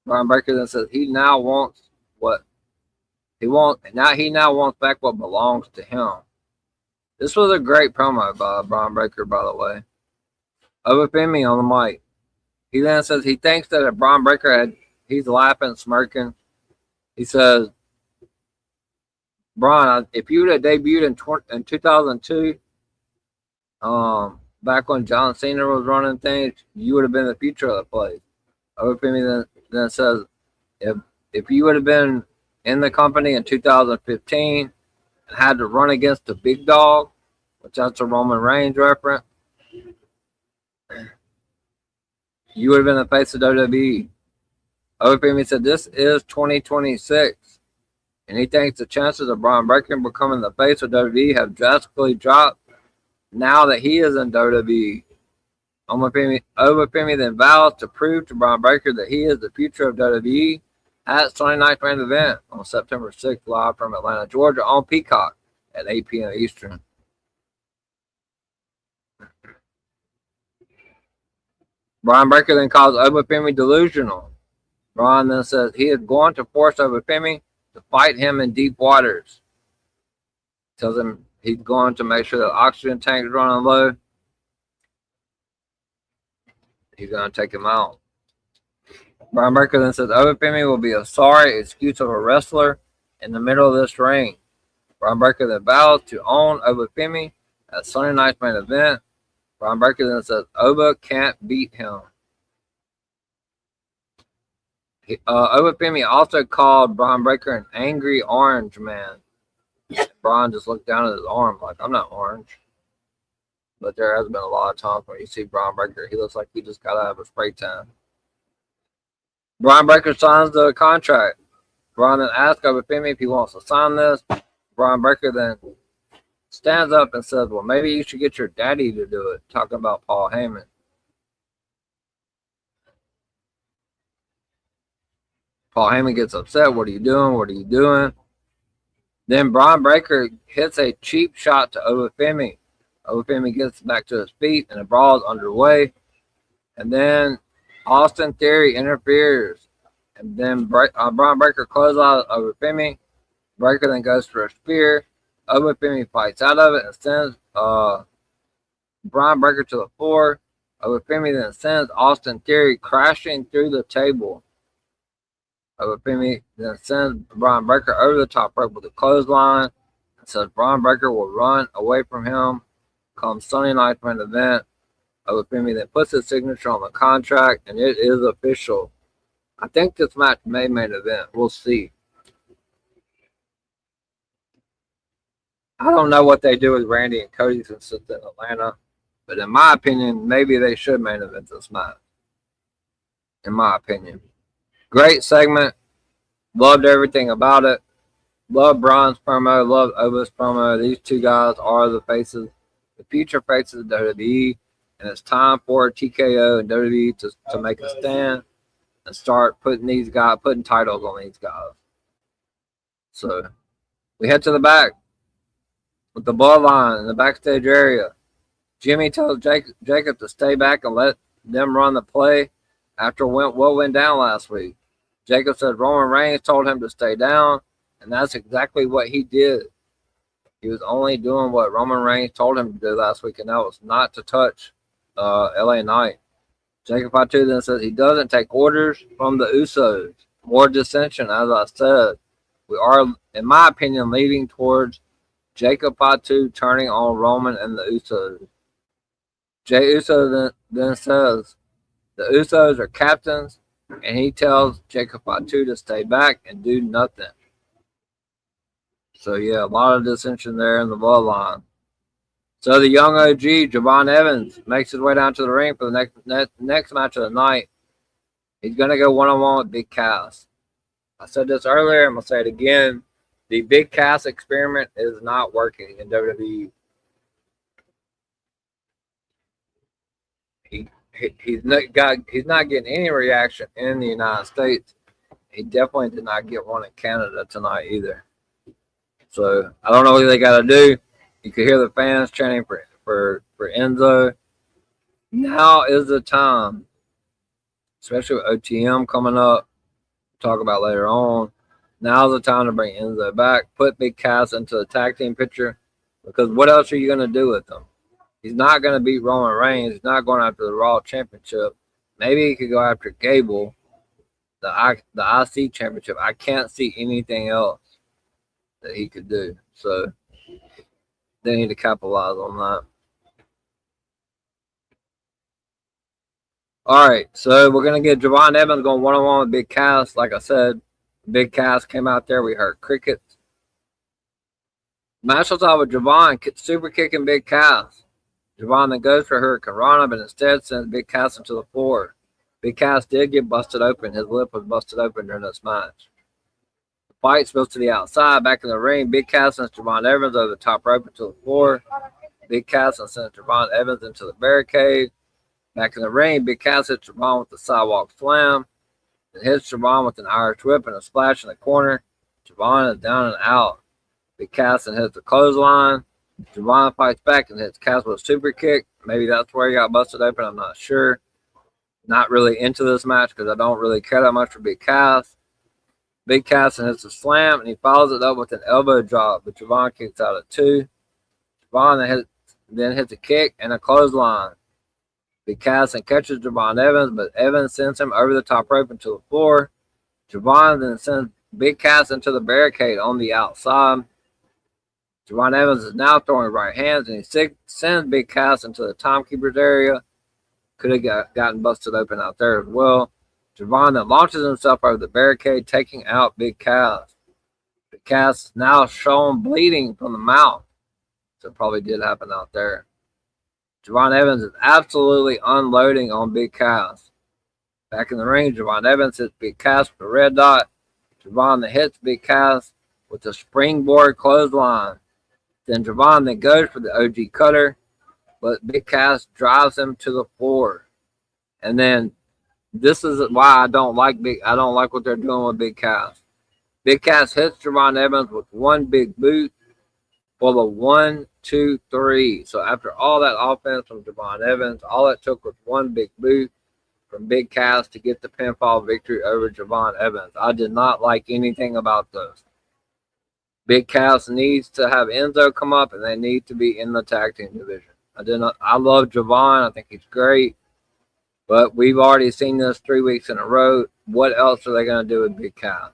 Braun Breaker then says he now wants what he wants. He now wants back what belongs to him. This was a great promo by Braun Breaker, by the way. Obafemi on the mic. He then says he thinks that if Braun Breaker he's laughing, smirking. He says, Braun, if you would have debuted in 2002, back when John Cena was running things, you would have been the future of the place. Obafemi then says, if you would have been in the company in 2015 and had to run against the big dog, which that's a Roman Reigns reference, you would have been the face of WWE. Obafemi said this is 2026, and he thinks the chances of Braun Breaker becoming the face of WWE have drastically dropped now that he is in WWE. Obafemi then vows to prove to Braun Breaker that he is the future of WWE at Sunday Night Main Event on September 6th, live from Atlanta, Georgia, on Peacock at 8 p.m. Eastern. Braun Breaker then calls Obafemi delusional. Braun then says he is going to force Obafemi to fight him in deep waters. Tells him he's going to make sure the oxygen tank is running low. He's going to take him out. Braun Breaker then says Obafemi will be a sorry excuse of a wrestler in the middle of this ring. Braun Breaker then vows to own Obafemi at Sunday Night's Main Event. Braun Breaker then says, Oba can't beat him. Obafemi also called Braun Breaker an angry orange man. Braun just looked down at his arm like, I'm not orange. But there has been a lot of times where you see Braun Breaker, he looks like he just got out of a spray tan. Braun Breaker signs the contract. Braun then asks Obafemi if he wants to sign this. Braun Breaker then stands up and says, well, maybe you should get your daddy to do it, talking about Paul Heyman. Paul Heyman gets upset. What are you doing? What are you doing? Then Braun Breaker hits a cheap shot to Obafemi. Obafemi gets back to his feet, and the brawl is underway. And then Austin Theory interferes. And then Braun Breaker closes out Obafemi. Breaker then goes for a spear. Obafemi fights out of it and sends Braun Breaker to the floor. Obafemi then sends Austin Theory crashing through the table. Obafemi then sends Braun Breaker over the top rope with a clothesline and says Braun Breaker will run away from him come Sunday night's main event. Obafemi then puts his signature on the contract, and it is official. I think this match may main event. We'll see. I don't know what they do with Randy and Cody since it's in Atlanta, but in my opinion, maybe they should main event this match. In my opinion. Great segment. Loved everything about it. Love Braun's promo. Love Oba's promo. These two guys are the faces, the future faces of WWE, and it's time for TKO and WWE to make a stand and start putting titles on these guys. So we head to the back with the bloodline in the backstage area. Jimmy tells Jacob to stay back and let them run the play after what went down last week. Jacob said Roman Reigns told him to stay down, and that's exactly what he did. He was only doing what Roman Reigns told him to do last week, and that was not to touch LA Knight. Jacob Fatu then says he doesn't take orders from the Usos. More dissension, as I said. We are, in my opinion, leading towards Jacob Fatu turning on Roman and the Usos. Jey Uso then says the Usos are captains, and he tells Jacob Fatu to stay back and do nothing. So, yeah, a lot of dissension there in the bloodline. So, the young OG, Javon Evans, makes his way down to the ring for the next match of the night. He's going to go one-on-one with Big Cass. I said this earlier, I'm going to say it again. The Big Cass experiment is not working in WWE. He's not getting any reaction in the United States. He definitely did not get one in Canada tonight either. So I don't know what they got to do. You could hear the fans chanting for Enzo. Now is the time, especially with OTM coming up. Talk about later on. Now's the time to bring Enzo back. Put Big Cass into the tag team picture, because what else are you going to do with him? He's not going to beat Roman Reigns. He's not going after the Raw Championship. Maybe he could go after Gable, the IC Championship. I can't see anything else that he could do. So they need to capitalize on that. All right, so we're going to get Javon Evans going one-on-one with Big Cass. Like I said, Big Cass came out there. We heard crickets. Match starts off with Javon super kicking Big Cass. Javon then goes for Hurricane Rana, but instead sends Big Cass into the floor. Big Cass did get busted open. His lip was busted open during this match. The fight spills to the outside. Back in the ring, Big Cass sends Javon Evans over the top rope into the floor. Big Cass sends Javon Evans into the barricade. Back in the ring, Big Cass hits Javon with the sidewalk slam and hits Javon with an Irish whip and a splash in the corner. Javon is down and out. Big Cass then hits the clothesline. Javon fights back and hits Cass with a super kick. Maybe that's where he got busted open. I'm not sure. Not really into this match because I don't really care that much for Big Cass. Big Cass then hits a slam and he follows it up with an elbow drop, but Javon kicks out at 2. Javon then hits a kick and a clothesline. Big Cass then catches Javon Evans, but Evans sends him over the top rope into the floor. Javon then sends Big Cass into the barricade on the outside. Javon Evans is now throwing right hands, and he sends Big Cass into the timekeeper's area. Could have gotten busted open out there as well. Javon then launches himself over the barricade, taking out Big Cass. Big Cass is now shown bleeding from the mouth. So it probably did happen out there. Javon Evans is absolutely unloading on Big Cass. Back in the ring, Javon Evans hits Big Cass with a red dot. Javon then hits Big Cass with a springboard clothesline. Then Javon then goes for the OG cutter, but Big Cass drives him to the floor. And then this is why I don't like what they're doing with Big Cass. Big Cass hits Javon Evans with one big boot for the 1, 2, 3. So after all that offense from Javon Evans, all it took was one big boot from Big Cass to get the pinfall victory over Javon Evans. I did not like anything about this. Big Cass needs to have Enzo come up, and they need to be in the tag team division. I love Javon. I think he's great. But we've already seen this 3 weeks in a row. What else are they going to do with Big Cass?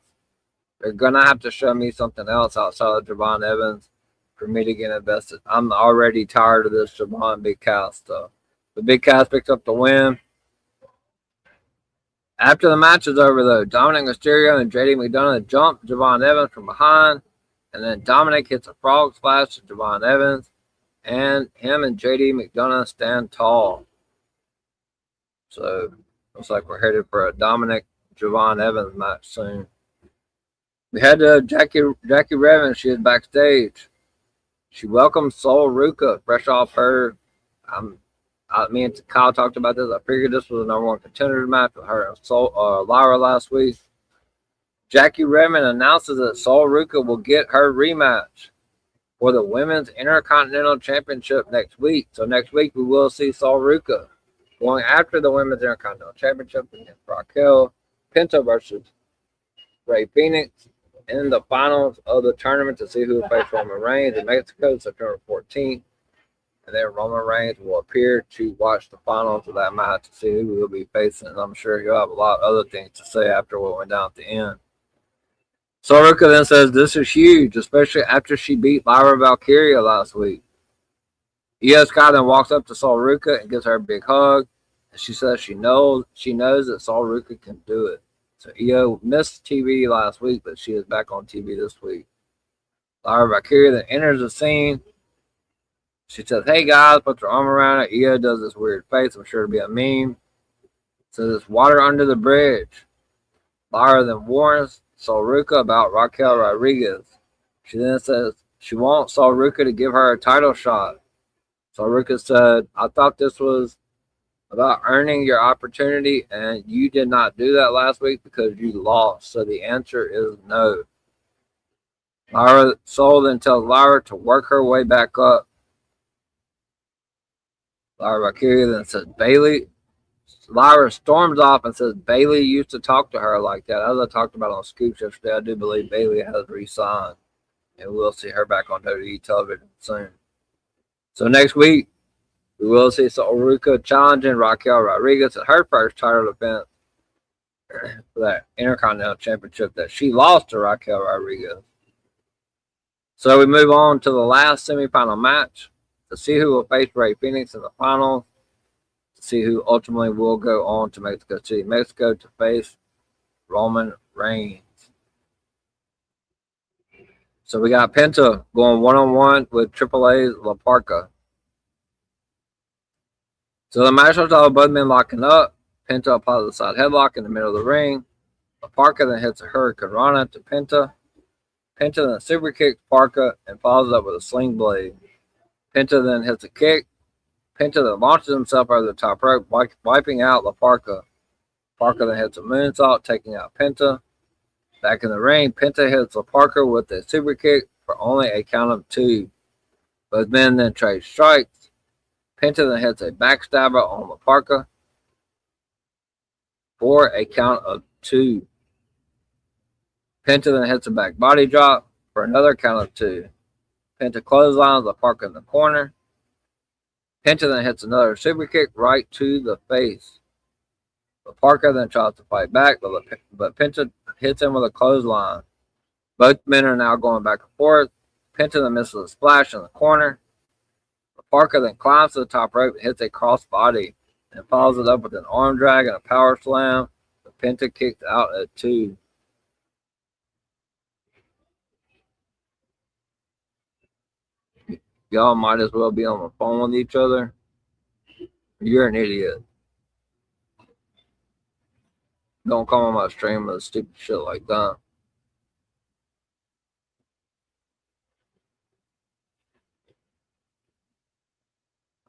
They're going to have to show me something else outside of Javon Evans for me to get invested. I'm already tired of this Javon Big Cass stuff. But Big Cass picks up the win. After the match is over, though, Dominic Mysterio and JD McDonough jump Javon Evans from behind. And then Dominic hits a frog splash to Javon Evans. And him and JD McDonough stand tall. So, looks like we're headed for a Dominic Javon Evans match soon. We had Jackie Revan. She is backstage. She welcomes Sol Ruka, fresh off her. Me and Kyle talked about this. I figured this was a number 1 contender match with her and Lyra last week. Jackie Revan announces that Sol Ruka will get her rematch for the Women's Intercontinental Championship next week. So next week we will see Sol Ruka going after the Women's Intercontinental Championship against Raquel Pinto versus Rey Fénix in the finals of the tournament to see who will face Roman Reigns in Mexico September 14th. And then Roman Reigns will appear to watch the finals of that match to see who will be facing. And I'm sure he'll have a lot of other things to say after what went down at the end. Sol Ruka then says this is huge, especially after she beat Lyra Valkyria last week. Io Sky then walks up to Sol Ruka and gives her a big hug. And she says she knows that Sol Ruka can do it. So Io missed TV last week, but she is back on TV this week. Lyra Valkyria then enters the scene. She says, "Hey guys," puts her arm around her. Io does this weird face. I'm sure it'll be a meme. Says it's water under the bridge. Lyra then warns Sol Ruka about Raquel Rodriguez. She then says she wants Sol Ruka to give her a title shot. Sol Ruka said, "I thought this was about earning your opportunity, and you did not do that last week because you lost. So the answer is no." Sol then tells Lyra to work her way back up. Lyra Valkyria then says Lyra storms off and says Bayley used to talk to her like that. As I talked about on Scoops yesterday, I do believe Bayley has re-signed. And we'll see her back on WWE television soon. So next week, we will see Sol Ruka challenging Raquel Rodriguez at her first title defense for that Intercontinental Championship that she lost to Raquel Rodriguez. So we move on to the last semifinal match to see who will face Rey Fénix in the finals, to see who ultimately will go on to Mexico City, Mexico to face Roman Reigns. So we got Penta going one-on-one with AAA's La Parka. So the match starts off both men locking up. Penta applies the side headlock in the middle of the ring. La Parka then hits a Hurricane Rana to Penta. Penta then super kicks Parka and follows up with a sling blade. Penta then hits a kick. Penta then launches himself over the top rope, wiping out La Parka. Parka then hits a moonsault, taking out Penta. Back in the ring, Penta hits La Parka with a super kick for only a count of 2. Both men then trade strikes. Penta then hits a backstabber on La Parka for a count of 2. Penta then hits a back body drop for another count of 2. Penta clotheslines La Parka in the corner. Penta then hits another super kick right to the face. La Parka then tries to fight back, but Penta hits him with a clothesline. Both men are now going back and forth. Penta then misses a splash in the corner. Parker then climbs to the top rope and hits a crossbody and follows it up with an arm drag and a power slam. The Penta kicked out at 2. Y'all might as well be on the phone with each other. You're an idiot. Don't come on my stream with stupid shit like that.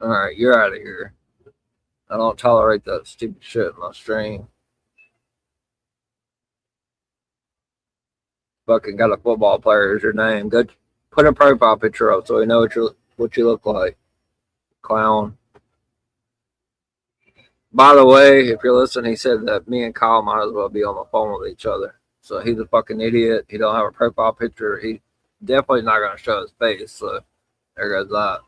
Alright, you're out of here. I don't tolerate that stupid shit in my stream. Fucking got a football player as your name. Go put a profile picture up so we know what you look like. Clown. By the way, if you're listening, he said that me and Kyle might as well be on the phone with each other. So he's a fucking idiot. He don't have a profile picture. He definitely not gonna show his face. So there goes that.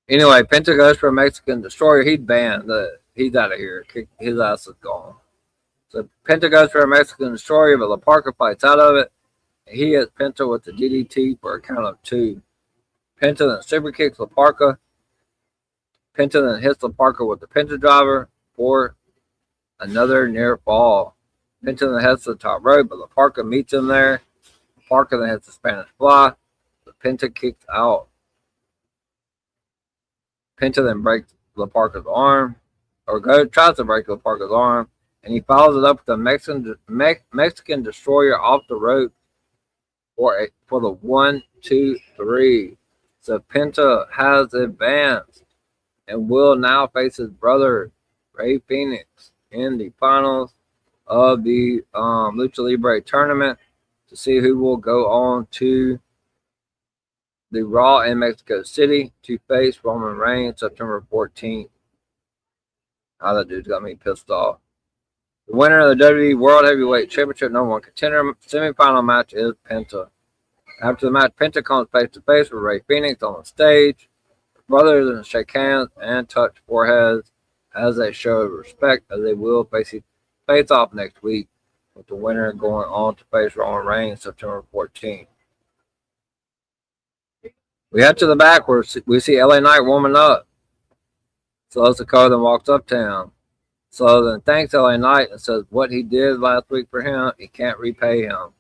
Anyway, Penta goes for a Mexican Destroyer. He's banned. He's out of here. His ass is gone. So Penta goes for a Mexican Destroyer, but La Parka fights out of it. He hits Penta with the DDT for a count of 2. Penta then super kicks La Parka. Penta then hits La Parka with the Penta driver for another near fall. Penta then heads to the top rope, but La Parka meets him there. La Parka then hits the Spanish fly. The Penta kicks out. Penta then breaks La Parka's arm, or tries to break La Parka's arm, and he follows it up with a Mexican Destroyer off the rope for the 1, 2, 3. So Penta has advanced and will now face his brother Rey Fénix in the finals of the Lucha Libre tournament to see who will go on to the Raw in Mexico City to face Roman Reigns September 14th. That dude's got me pissed off. The winner of the WWE World Heavyweight Championship #1 contender semifinal match is Penta. After the match, Penta comes face to face with Rey Fénix on the stage. The brothers then shake hands and touch foreheads as they show respect, as they will face off next week, with the winner going on to face Roman Reigns September 14th. We head to the back where we see LA Knight warming up. So Sikoa then walks uptown. So then thanks LA Knight and says what he did last week for him, he can't repay him.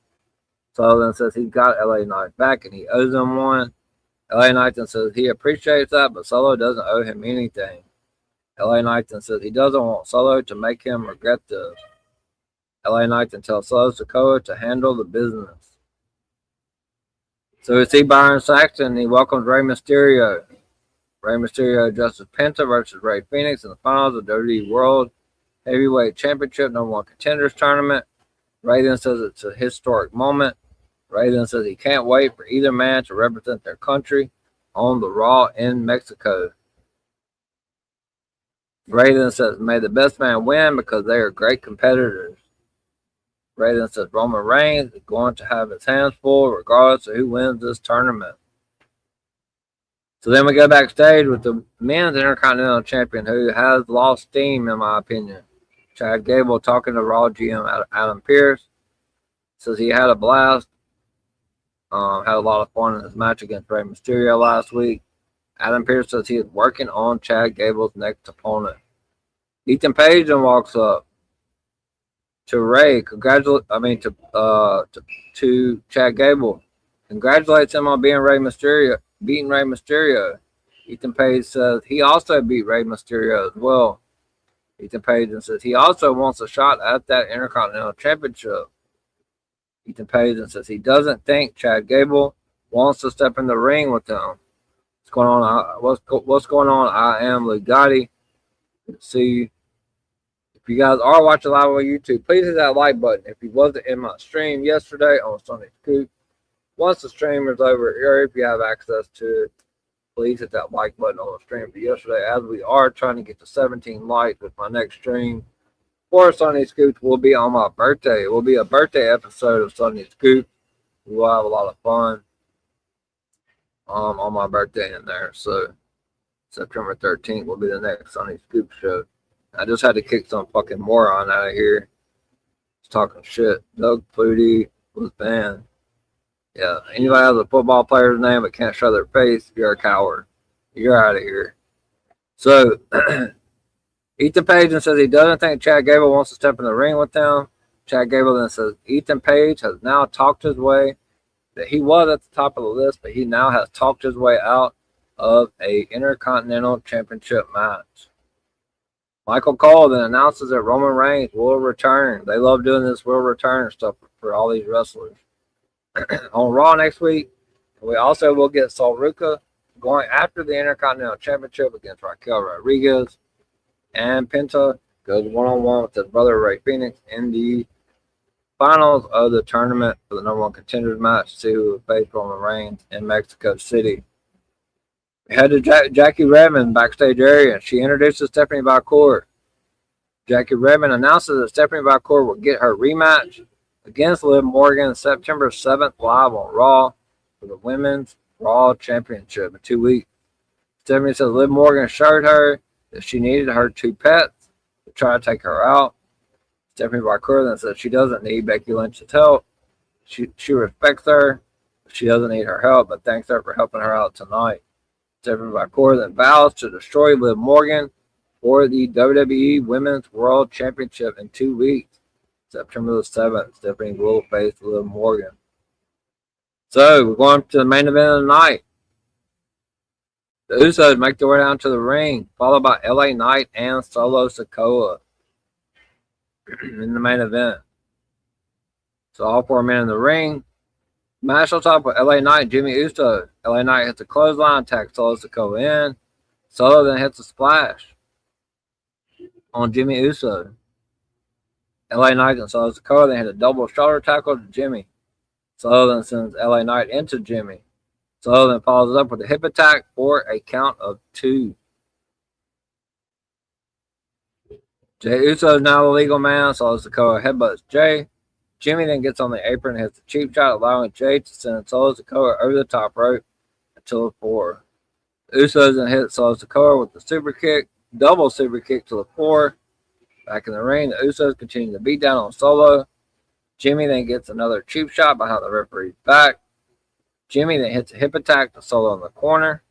So then says he's got LA Knight back and he owes him one. LA Knight then says he appreciates that, but Solo doesn't owe him anything. LA Knight then says he doesn't want Solo to make him regret this. LA Knight then tells Solo Sikoa to handle the business. So we see Byron Saxton, and he welcomes Rey Mysterio. Rey Mysterio addresses Penta versus Rey Fénix in the finals of the WWE World Heavyweight Championship #1 Contenders Tournament. Rey then says it's a historic moment. Rey then says he can't wait for either man to represent their country on the Raw in Mexico. Rey then says, may the best man win because they are great competitors. Rey then says Roman Reigns is going to have his hands full regardless of who wins this tournament. So then we go backstage with the men's Intercontinental Champion who has lost steam, in my opinion. Chad Gable talking to Raw GM Adam Pearce. Says he had a blast. Had a lot of fun in his match against Rey Mysterio last week. Adam Pearce says he is working on Chad Gable's next opponent. Ethan Page then walks up to Ray, to Chad Gable. Congratulates him on beating Rey Mysterio. Ethan Page says he also beat Rey Mysterio as well. Ethan Page says he also wants a shot at that Intercontinental Championship. Ethan Page says he doesn't think Chad Gable wants to step in the ring with him. What's going on? What's going on? I am Lugatti. See, if you guys are watching live on YouTube, please hit that like button. If you wasn't in my stream yesterday on Sunday Scoop, once the stream is over, or if you have access to it, please hit that like button on the stream for yesterday, as we are trying to get to 17 likes with my next stream for Sunday Scoop will be on my birthday. It will be a birthday episode of Sunday Scoop. We will have a lot of fun on my birthday in there. So September 13th will be the next Sunday Scoop show. I just had to kick some fucking moron out of here. He's talking shit. Doug Flutie was banned. Yeah, anybody has a football player's name but can't show their face, you're a coward. You're out of here. So, Ethan Page says he doesn't think Chad Gable wants to step in the ring with him. Chad Gable then says Ethan Page has now talked his way, that he was at the top of the list, but he now has talked his way out of a Intercontinental Championship match. Michael Cole then announces that Roman Reigns will return. They love doing this will return stuff for all these wrestlers. On Raw next week, we also will get Sol Ruca going after the Intercontinental Championship against Raquel Rodriguez. And Penta goes one-on-one with his brother Ray Phoenix in the finals of the tournament for the number one contenders match to see who will face Roman Reigns in Mexico City. We head to Jackie Redmond backstage area, and she introduces Stephanie Valcourt. Jackie Redmond announces that Stephanie Valcourt will get her rematch against Liv Morgan September 7th live on Raw for the Women's Raw Championship in 2 weeks. Stephanie says Liv Morgan assured her that she needed her two pets to try to take her out. Stephanie Valcourt then says she doesn't need Becky Lynch's help. She respects her. She doesn't need her help, but thanks her for helping her out tonight. Stephanie Valcourt then vows to destroy Liv Morgan for the WWE Women's World Championship in 2 weeks. September the 7th, Stephanie will face Liv Morgan. So, we're going to the main event of the night. The Usos make their way down to the ring, followed by LA Knight and Solo Sikoa in the main event. So, all four men in the ring. Match on top with LA Knight and Jimmy Uso. LA Knight hits a clothesline, attacks Solo Sikoa in. Solo then hits a splash on Jimmy Uso. LA Knight and Solo Sikoa then hit a double shoulder tackle to Jimmy. Solo then sends LA Knight into Jimmy. Solo then follows it up with a hip attack for a count of 2. Jey Uso is now the legal man. Solo Sikoa headbutts Jey. Jimmy then gets on the apron and hits a cheap shot, allowing Jey to send Solo Sikoa over the top rope until the 4. The Usos then hit Solo Sikoa with the super kick, double super kick to the 4. Back in the ring, the Usos continue to beat down on Solo. Jimmy then gets another cheap shot behind the referee's back. Jimmy then hits a hip attack to Solo in the corner.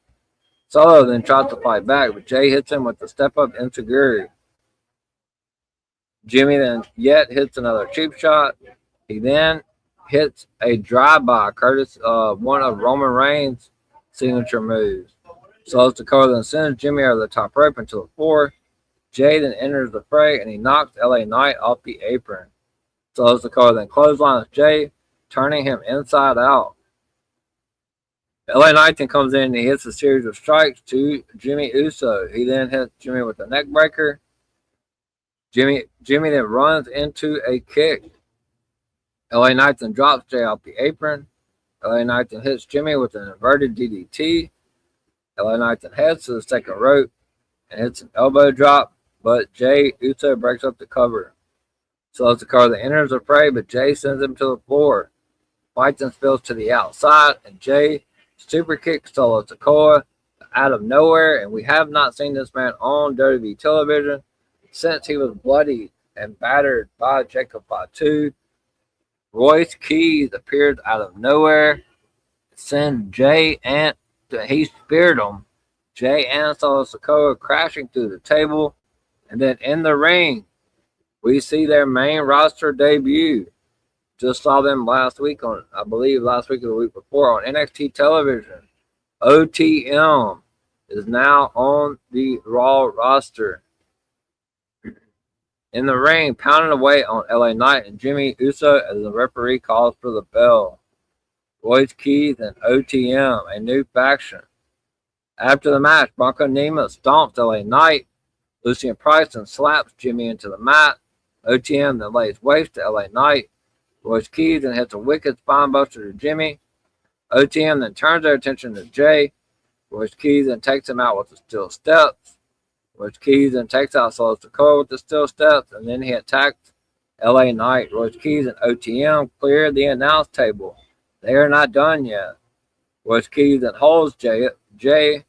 Solo then tries to fight back, but Jey hits him with the step-up enziguri. Jimmy then yet hits another cheap shot. He then hits a drive-by, courtesy of one of Roman Reigns' signature moves. Solo Sikoa then sends Jimmy over the top rope until the 4. Jey then enters the fray, and he knocks LA Knight off the apron. Solo Sikoa then clotheslines Jey, turning him inside out. LA Knight then comes in and he hits a series of strikes to Jimmy Uso. He then hits Jimmy with a neck breaker. Jimmy then runs into a kick. LA Knight then drops Jey off the apron. LA Knight then hits Jimmy with an inverted DDT. LA Knight then heads to the second rope and hits an elbow drop, but Jey Uso breaks up the cover. Solo Sikoa then enters the fray, but Jey sends him to the floor. Fight then spills to the outside, and Jey super kicks Solo Sikoa out of nowhere, and we have not seen this man on WWE television since he was bloodied and battered by Jacob Fatu. Royce Keys appears out of nowhere, sends Jey and he speared him. Jey and Solo Sikoa crashing through the table, and then in the ring, we see their main roster debut. Just saw them last week on, I believe last week or the week before on NXT television. OTM is now on the Raw roster. In the ring, pounding away on LA Knight and Jimmy Uso as the referee calls for the bell. Royce Keys and OTM, a new faction. After the match, Bronco Nima stomps LA Knight. Lucien Price then slaps Jimmy into the mat. OTM then lays waste to LA Knight. Royce Keys then hits a wicked spinebuster to Jimmy. OTM then turns their attention to Jey. Royce Keys then takes him out with the steel steps. Royce Keys then takes out Solo Sikoa with the steel steps, and then he attacks LA Knight. Royce Keys and OTM clear the announce table. They are not done yet. Royce Keys then holds Jey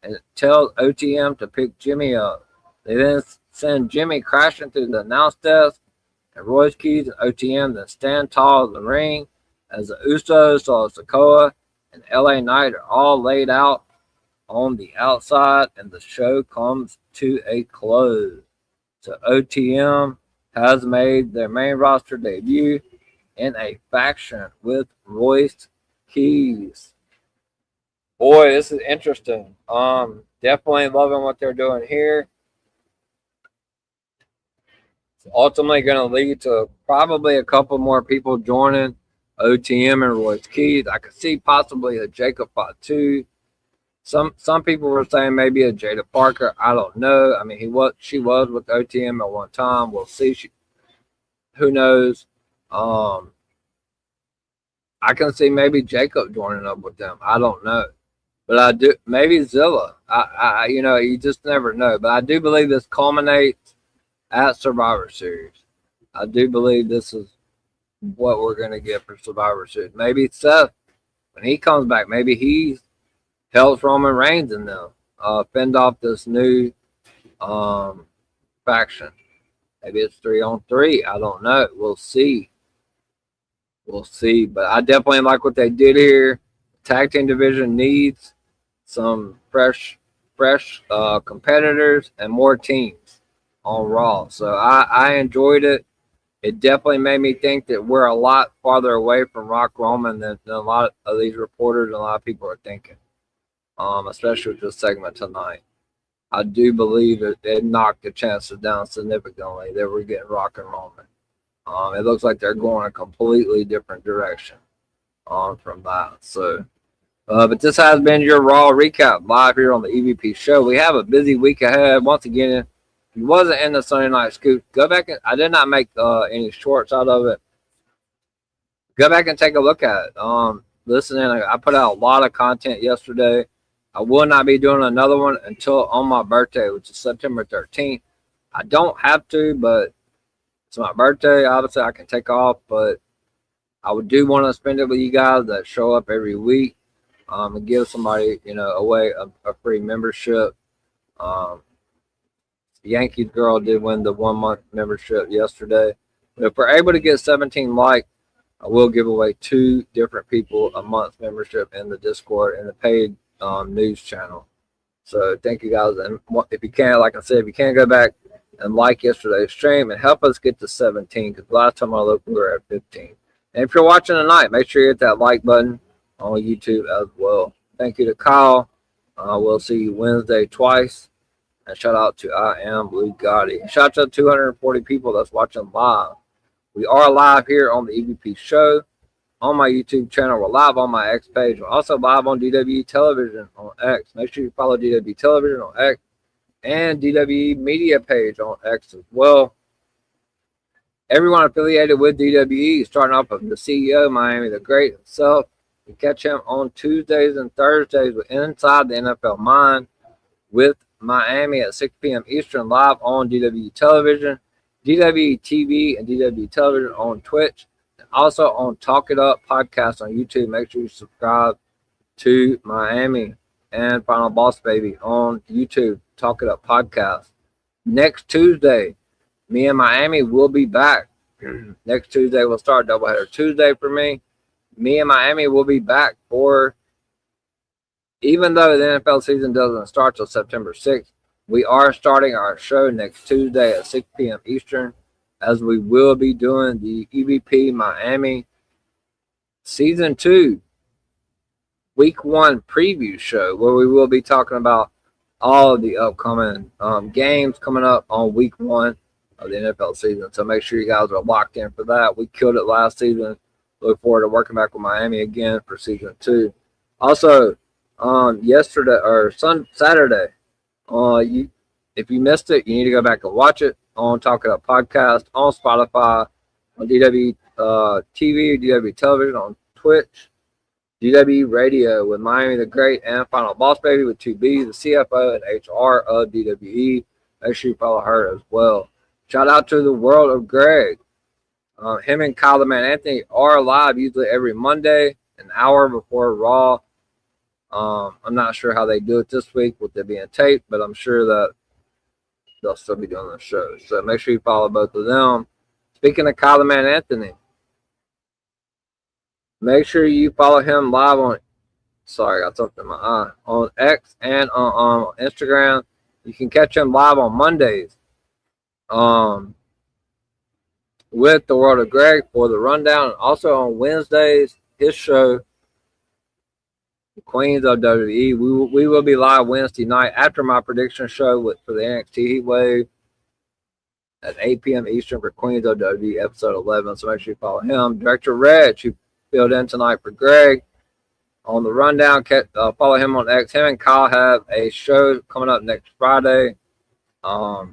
and tells OTM to pick Jimmy up. They then send Jimmy crashing through the announce desk, and Royce Keys and OTM then stand tall in the ring as the Usos, Sikoa, and LA Knight are all laid out on the outside, and the show comes to a close. So OTM has made their main roster debut in a faction with Royce Keys. Boy, this is interesting. Definitely loving what they're doing here. It's ultimately going to lead to probably a couple more people joining OTM and Royce Keys. I could see possibly a Jacob Fatu. Some people were saying maybe a Jada Parker. I don't know. I mean, she was with OTM at one time. We'll see. Who knows? I can see maybe Jacob joining up with them. I don't know. But I do, maybe Zilla. You just never know. But I do believe this culminates at Survivor Series. I do believe this is what we're going to get for Survivor Series. Maybe Seth, when he comes back, maybe he helps Roman Reigns in them fend off this new faction. Maybe it's 3-on-3. I don't know. We'll see. But I definitely like what they did here. Tag team division needs some fresh competitors and more teams on Raw. So I enjoyed it. It definitely made me think that we're a lot farther away from Rock Roman than a lot of these reporters and a lot of people are thinking. Especially with this segment tonight. I do believe that it knocked the chances down significantly that we're getting Rock and Roman. It looks like they're going a completely different direction from that. So, but this has been your Raw Recap live here on the EVP Show. We have a busy week ahead. Once again, if you wasn't in the Sunday Night Scoop, go back. I did not make any shorts out of it. Go back and take a look at it. Listen in. I put out a lot of content yesterday. I will not be doing another one until on my birthday, which is September 13th. I don't have to, but it's my birthday. Obviously, I can take off, but I do want to spend it with you guys that show up every week and give somebody, away a free membership. The Yankees girl did win the 1-month membership yesterday. But if we're able to get 17 likes, I will give away 2 different people a month membership in the Discord and the paid news channel. So thank you guys. And if you can, like I said, if you can go back and like yesterday's stream and help us get to 17, because last time I looked, we were at 15. And if you're watching tonight, make sure you hit that like button on YouTube as well. Thank you to Kyle. We'll see you Wednesday twice. And shout out to I Am Blue Gotti. Shout out to 240 people that's watching live. We are live here on the EVP Show on my YouTube channel. We're live on my X page. We're also live on DWE Television on X. Make sure you follow DWE Television on X and DWE Media page on X as well. Everyone affiliated with DWE, starting off with the CEO, Miami the Great himself. You catch him on Tuesdays and Thursdays with Inside the NFL Mind with Miami at 6 p.m. Eastern, live on DWE Television, DWE TV, and DWE Television on Twitch. Also on Talk It Up podcast on YouTube. Make sure you subscribe to Miami and Final Boss Baby on YouTube. Talk It Up podcast. Next Tuesday, me and Miami will be back. Next Tuesday we'll start doubleheader Tuesday for me. Me and Miami will be back for, even though the NFL season doesn't start till September 6th, we are starting our show next Tuesday at 6 p.m. Eastern, as we will be doing the EVP Miami Season 2 Week 1 preview show, where we will be talking about all of the upcoming games coming up on Week 1 of the NFL season. So make sure you guys are locked in for that. We killed it last season. Look forward to working back with Miami again for Season 2. Also, yesterday or Saturday, if you missed it, you need to go back and watch it on Talk It Up podcast, on Spotify, on DW TV, DW Television, on Twitch, DW Radio with Miami the Great and Final Boss Baby with 2B, the CFO and HR of DWE. Make sure you follow her as well. Shout out to the World of Greg. Him and Kyle the Man Anthony are live usually every Monday, an hour before Raw. I'm not sure how they do it this week with it being taped, but I'm sure that they'll still be doing the show. So make sure you follow both of them. Speaking of Kyle the Man Anthony, Make sure you follow him live on. Sorry, I got something in my eye. On X and on Instagram. You can catch him live on Mondays. With the World of Greg for the rundown, and also on Wednesdays, his show, the Queens of WWE. We will be live Wednesday night after my prediction show for the NXT Heat Wave at 8 p.m. Eastern for Queens of WWE episode 11. So make sure you follow him. Director Reg, who filled in tonight for Greg on the rundown. Follow him on X. Him and Kyle have a show coming up next Friday. I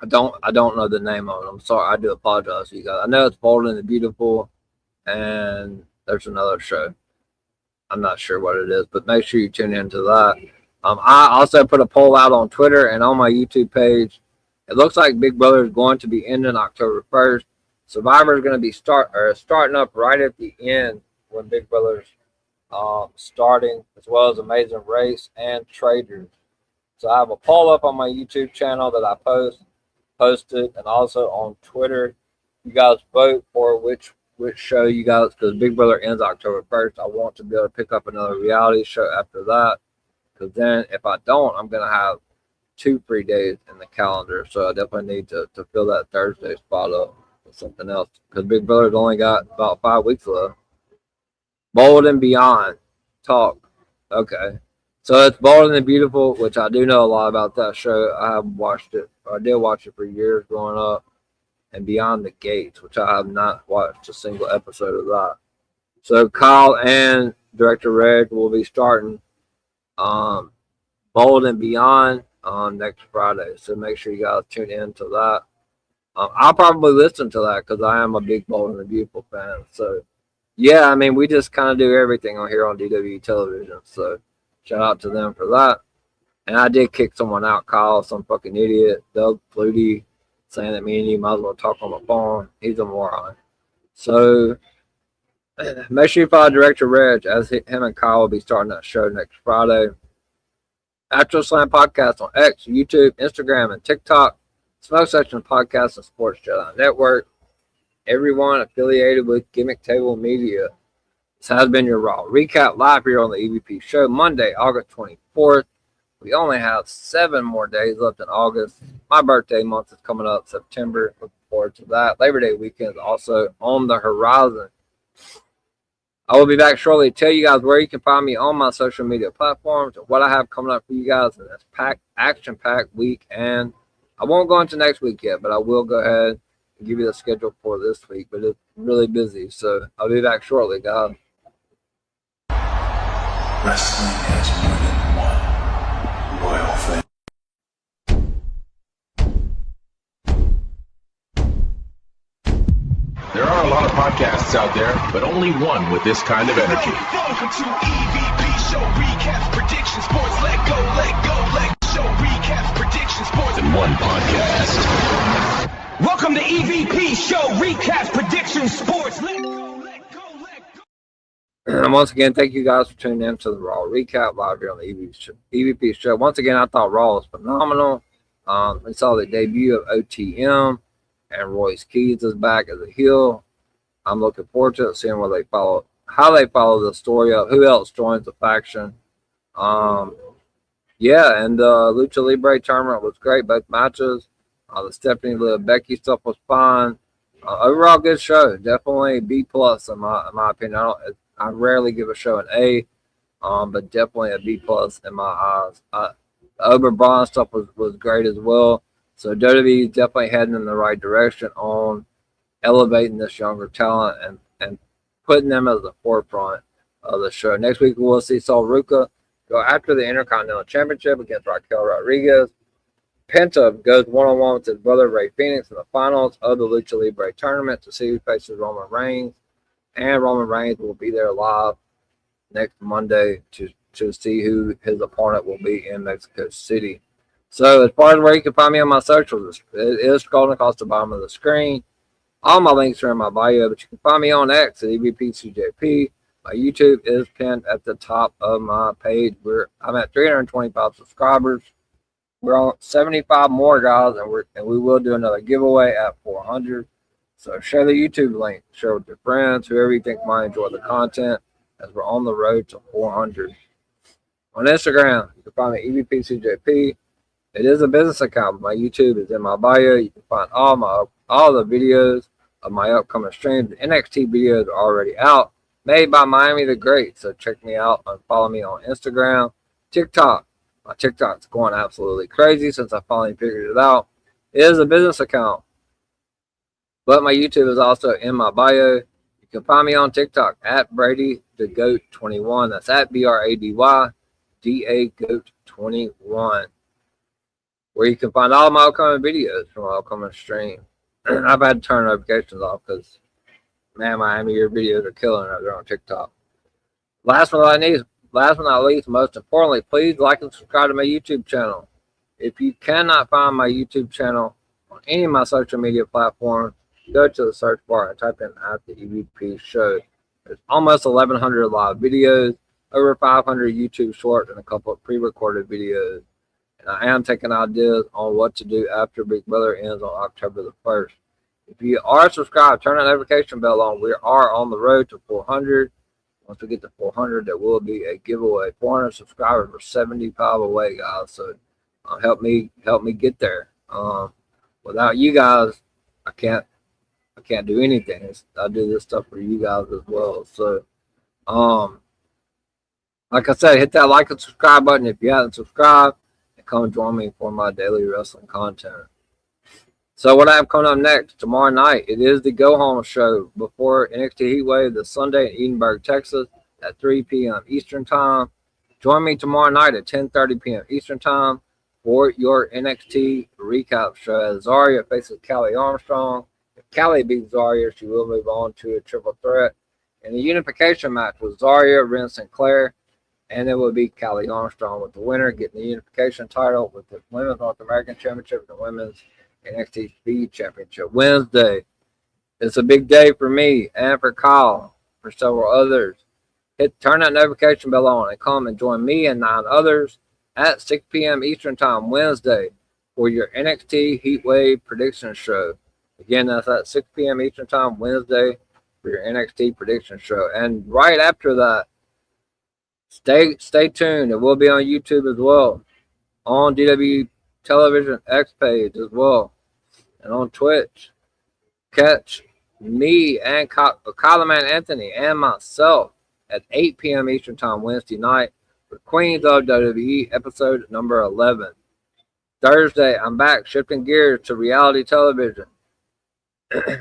don't know the name of it. I'm sorry. I do apologize to you guys. I know it's Bold and the Beautiful, and there's another show. I'm not sure what it is, but make sure you tune into that. I also put a poll out on Twitter and on my YouTube page. It looks like Big Brother is going to be ending October 1st. Survivor is going to be starting up right at the end when Big Brother's starting, as well as Amazing Race and Traders. So I have a poll up on my YouTube channel that I posted, and also on Twitter. You guys vote for which show you guys, because Big Brother ends October 1st. I want to be able to pick up another reality show after that, because then if I don't, I'm going to have 2 free days in the calendar. So I definitely need to fill that Thursday spot up with something else, because Big Brother's only got about 5 weeks left. Bold and Beyond talk. Okay. So it's Bold and the Beautiful, which I do know a lot about that show. I have watched it. I did watch it for years growing up. And Beyond the Gates, which I have not watched a single episode of that. So Kyle and Director Reg will be starting Bold and Beyond next Friday. So make sure you guys tune in to that. I'll probably listen to that because I am a big Bold and the Beautiful fan. So yeah, I mean, we just kind of do everything on here on DW television. So shout out to them for that. And I did kick someone out, Kyle, some fucking idiot, Doug Flutie, saying that me and you might as well talk on the phone. He's a moron. So make sure you follow Director Reg, as him and Kyle will be starting that show next Friday. Actual Slam Podcast on X, YouTube, Instagram, and TikTok. Smoke Section Podcast and Sports Jedi Network. Everyone affiliated with Gimmick Table Media. This has been your Raw Recap live here on the EVP Show, Monday, August 24th. We only have 7 more days left in August. My birthday month is coming up, September. Looking forward to that. Labor Day weekend is also on the horizon. I will be back shortly to tell you guys where you can find me on my social media platforms and what I have coming up for you guys in this action-packed week. And I won't go into next week yet, but I will go ahead and give you the schedule for this week. But it's really busy, so I'll be back shortly, guys. Wrestling has more than one royal family. There are a lot of podcasts out there, but only one with this kind of energy. Welcome to EVP Show Recaps Prediction Sports. Let go, Show Recaps Prediction Sports. In one podcast. Welcome to EVP Show Recaps Prediction Sports. Let go. And once again, thank you guys for tuning in to the Raw Recap live here on the EVP Show. Once again, I thought Raw was phenomenal. We saw the debut of OTM, and Royce Keys is back as a heel. I'm looking forward to it, seeing how they follow the story up, who else joins the faction. Yeah, and the Lucha Libre tournament was great, both matches. The Stephanie Liv Becky stuff was fine. Overall, good show. Definitely B+ in my opinion. I rarely give a show an A, but definitely a B+ in my eyes. The Ober Braun stuff was great as well. So WWE is definitely heading in the right direction on elevating this younger talent and putting them at the forefront of the show. Next week, we'll see Sol Ruca go after the Intercontinental Championship against Raquel Rodriguez. Penta goes one-on-one with his brother Ray Phoenix in the finals of the Lucha Libre tournament to see who faces Roman Reigns. And Roman Reigns will be there live next Monday to see who his opponent will be in Mexico City. So as far as where you can find me on my socials, it is scrolling across the bottom of the screen. All my links are in my bio, but you can find me on X at EVPCJP. My YouTube is pinned at the top of my page. I'm at 325 subscribers. We're on 75 more, guys, and we will do another giveaway at 400. So share the YouTube link, share with your friends, whoever you think might enjoy the content, as we're on the road to 400. On Instagram, you can find me EVPCJP. It is a business account, but my YouTube is in my bio. You can find all the videos of my upcoming streams. The NXT videos are already out, made by Miami the Great. So check me out and follow me on Instagram, TikTok. My TikTok's going absolutely crazy since I finally figured it out. It is a business account, but my YouTube is also in my bio. You can find me on TikTok at Brady the Goat 21. That's at BRADY Goat 21. Where you can find all my upcoming videos from my upcoming stream. I've had to turn notifications off because, man, Miami, your videos are killing out there on TikTok. Last but not least, most importantly, please like and subscribe to my YouTube channel. If you cannot find my YouTube channel on any of my social media platforms, go to the search bar and type in at the EVP Show. There's almost 1,100 live videos, over 500 YouTube shorts, and a couple of pre-recorded videos. And I am taking ideas on what to do after Big Brother ends on October the 1st. If you are subscribed, turn that notification bell on. We are on the road to 400. Once we get to 400, there will be a giveaway. 400 subscribers, we're 75 away, guys. So help me get there. Without you guys, I can't do anything. I do this stuff for you guys as well. So, like I said, hit that like and subscribe button if you haven't subscribed, and come join me for my daily wrestling content. So what I have coming up next, tomorrow night, it is the Go Home show before NXT Heatwave this Sunday in Edinburgh, Texas at 3 p.m. Eastern Time. Join me tomorrow night at 10:30 p.m. Eastern Time for your NXT recap show as Zarya faces Callie Armstrong. If Callie beats Zarya, she will move on to a triple threat in a unification match with Zarya, Ren Sinclair, and it will be Callie Armstrong with the winner getting the unification title with the Women's North American Championship and the Women's NXT Speed Championship. Wednesday, it's a big day for me and for Kyle, for several others. Turn that notification bell on and come and join me and 9 others at 6 p.m. Eastern Time Wednesday for your NXT Heatwave prediction show. Again, that's at 6 p.m. Eastern Time Wednesday for your NXT prediction show. And right after that, stay tuned. It will be on YouTube as well, on DW Television X page as well, and on Twitch. Catch me and Kyleman Anthony and myself at 8 p.m. Eastern Time Wednesday night for Queens of WWE episode number 11. Thursday, I'm back shifting gears to reality television.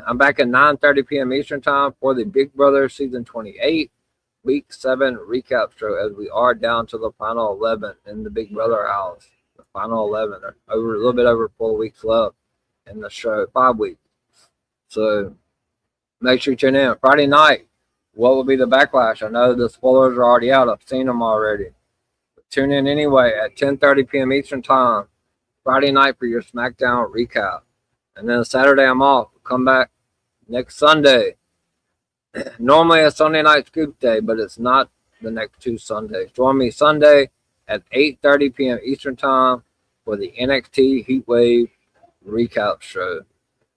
I'm back at 9:30 p.m. Eastern Time for the Big Brother Season 28 Week 7 recap show, as we are down to the final 11 in the Big Brother house. The final 11, over a little bit over 4 weeks left in the show, 5 weeks. So make sure you tune in. Friday night, what will be the backlash? I know the spoilers are already out. I've seen them already. But tune in anyway at 10:30 p.m. Eastern Time, Friday night for your SmackDown recap. And then Saturday I'm off. Come back next Sunday. Normally a Sunday night scoop day, but it's not the next 2 Sundays. Join me Sunday at 8:30 p.m. Eastern Time for the NXT Heatwave recap show.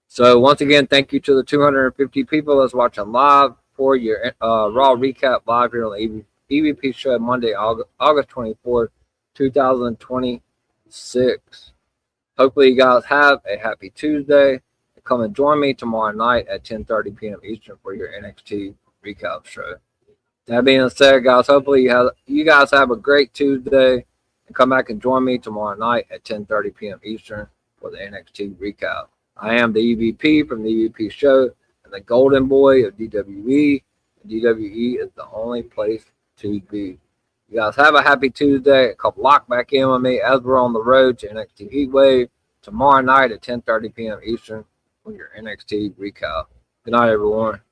So once again, thank you to the 250 people that's watching live for your Raw Recap live here on the EVP show Monday, August 24th, 2026. Hopefully you guys have a happy Tuesday. Come and join me tomorrow night at 10:30 p.m. Eastern for your NXT recap show. That being said, guys, hopefully you guys have a great Tuesday, and come back and join me tomorrow night at 10:30 p.m. Eastern for the NXT recap. I am the EVP from the EVP show and the golden boy of DWE. DWE is the only place to be. You guys have a happy Tuesday. Come lock back in with me as we're on the road to NXT Heatwave tomorrow night at 10:30 p.m. Eastern for your NXT recap. Good night, everyone.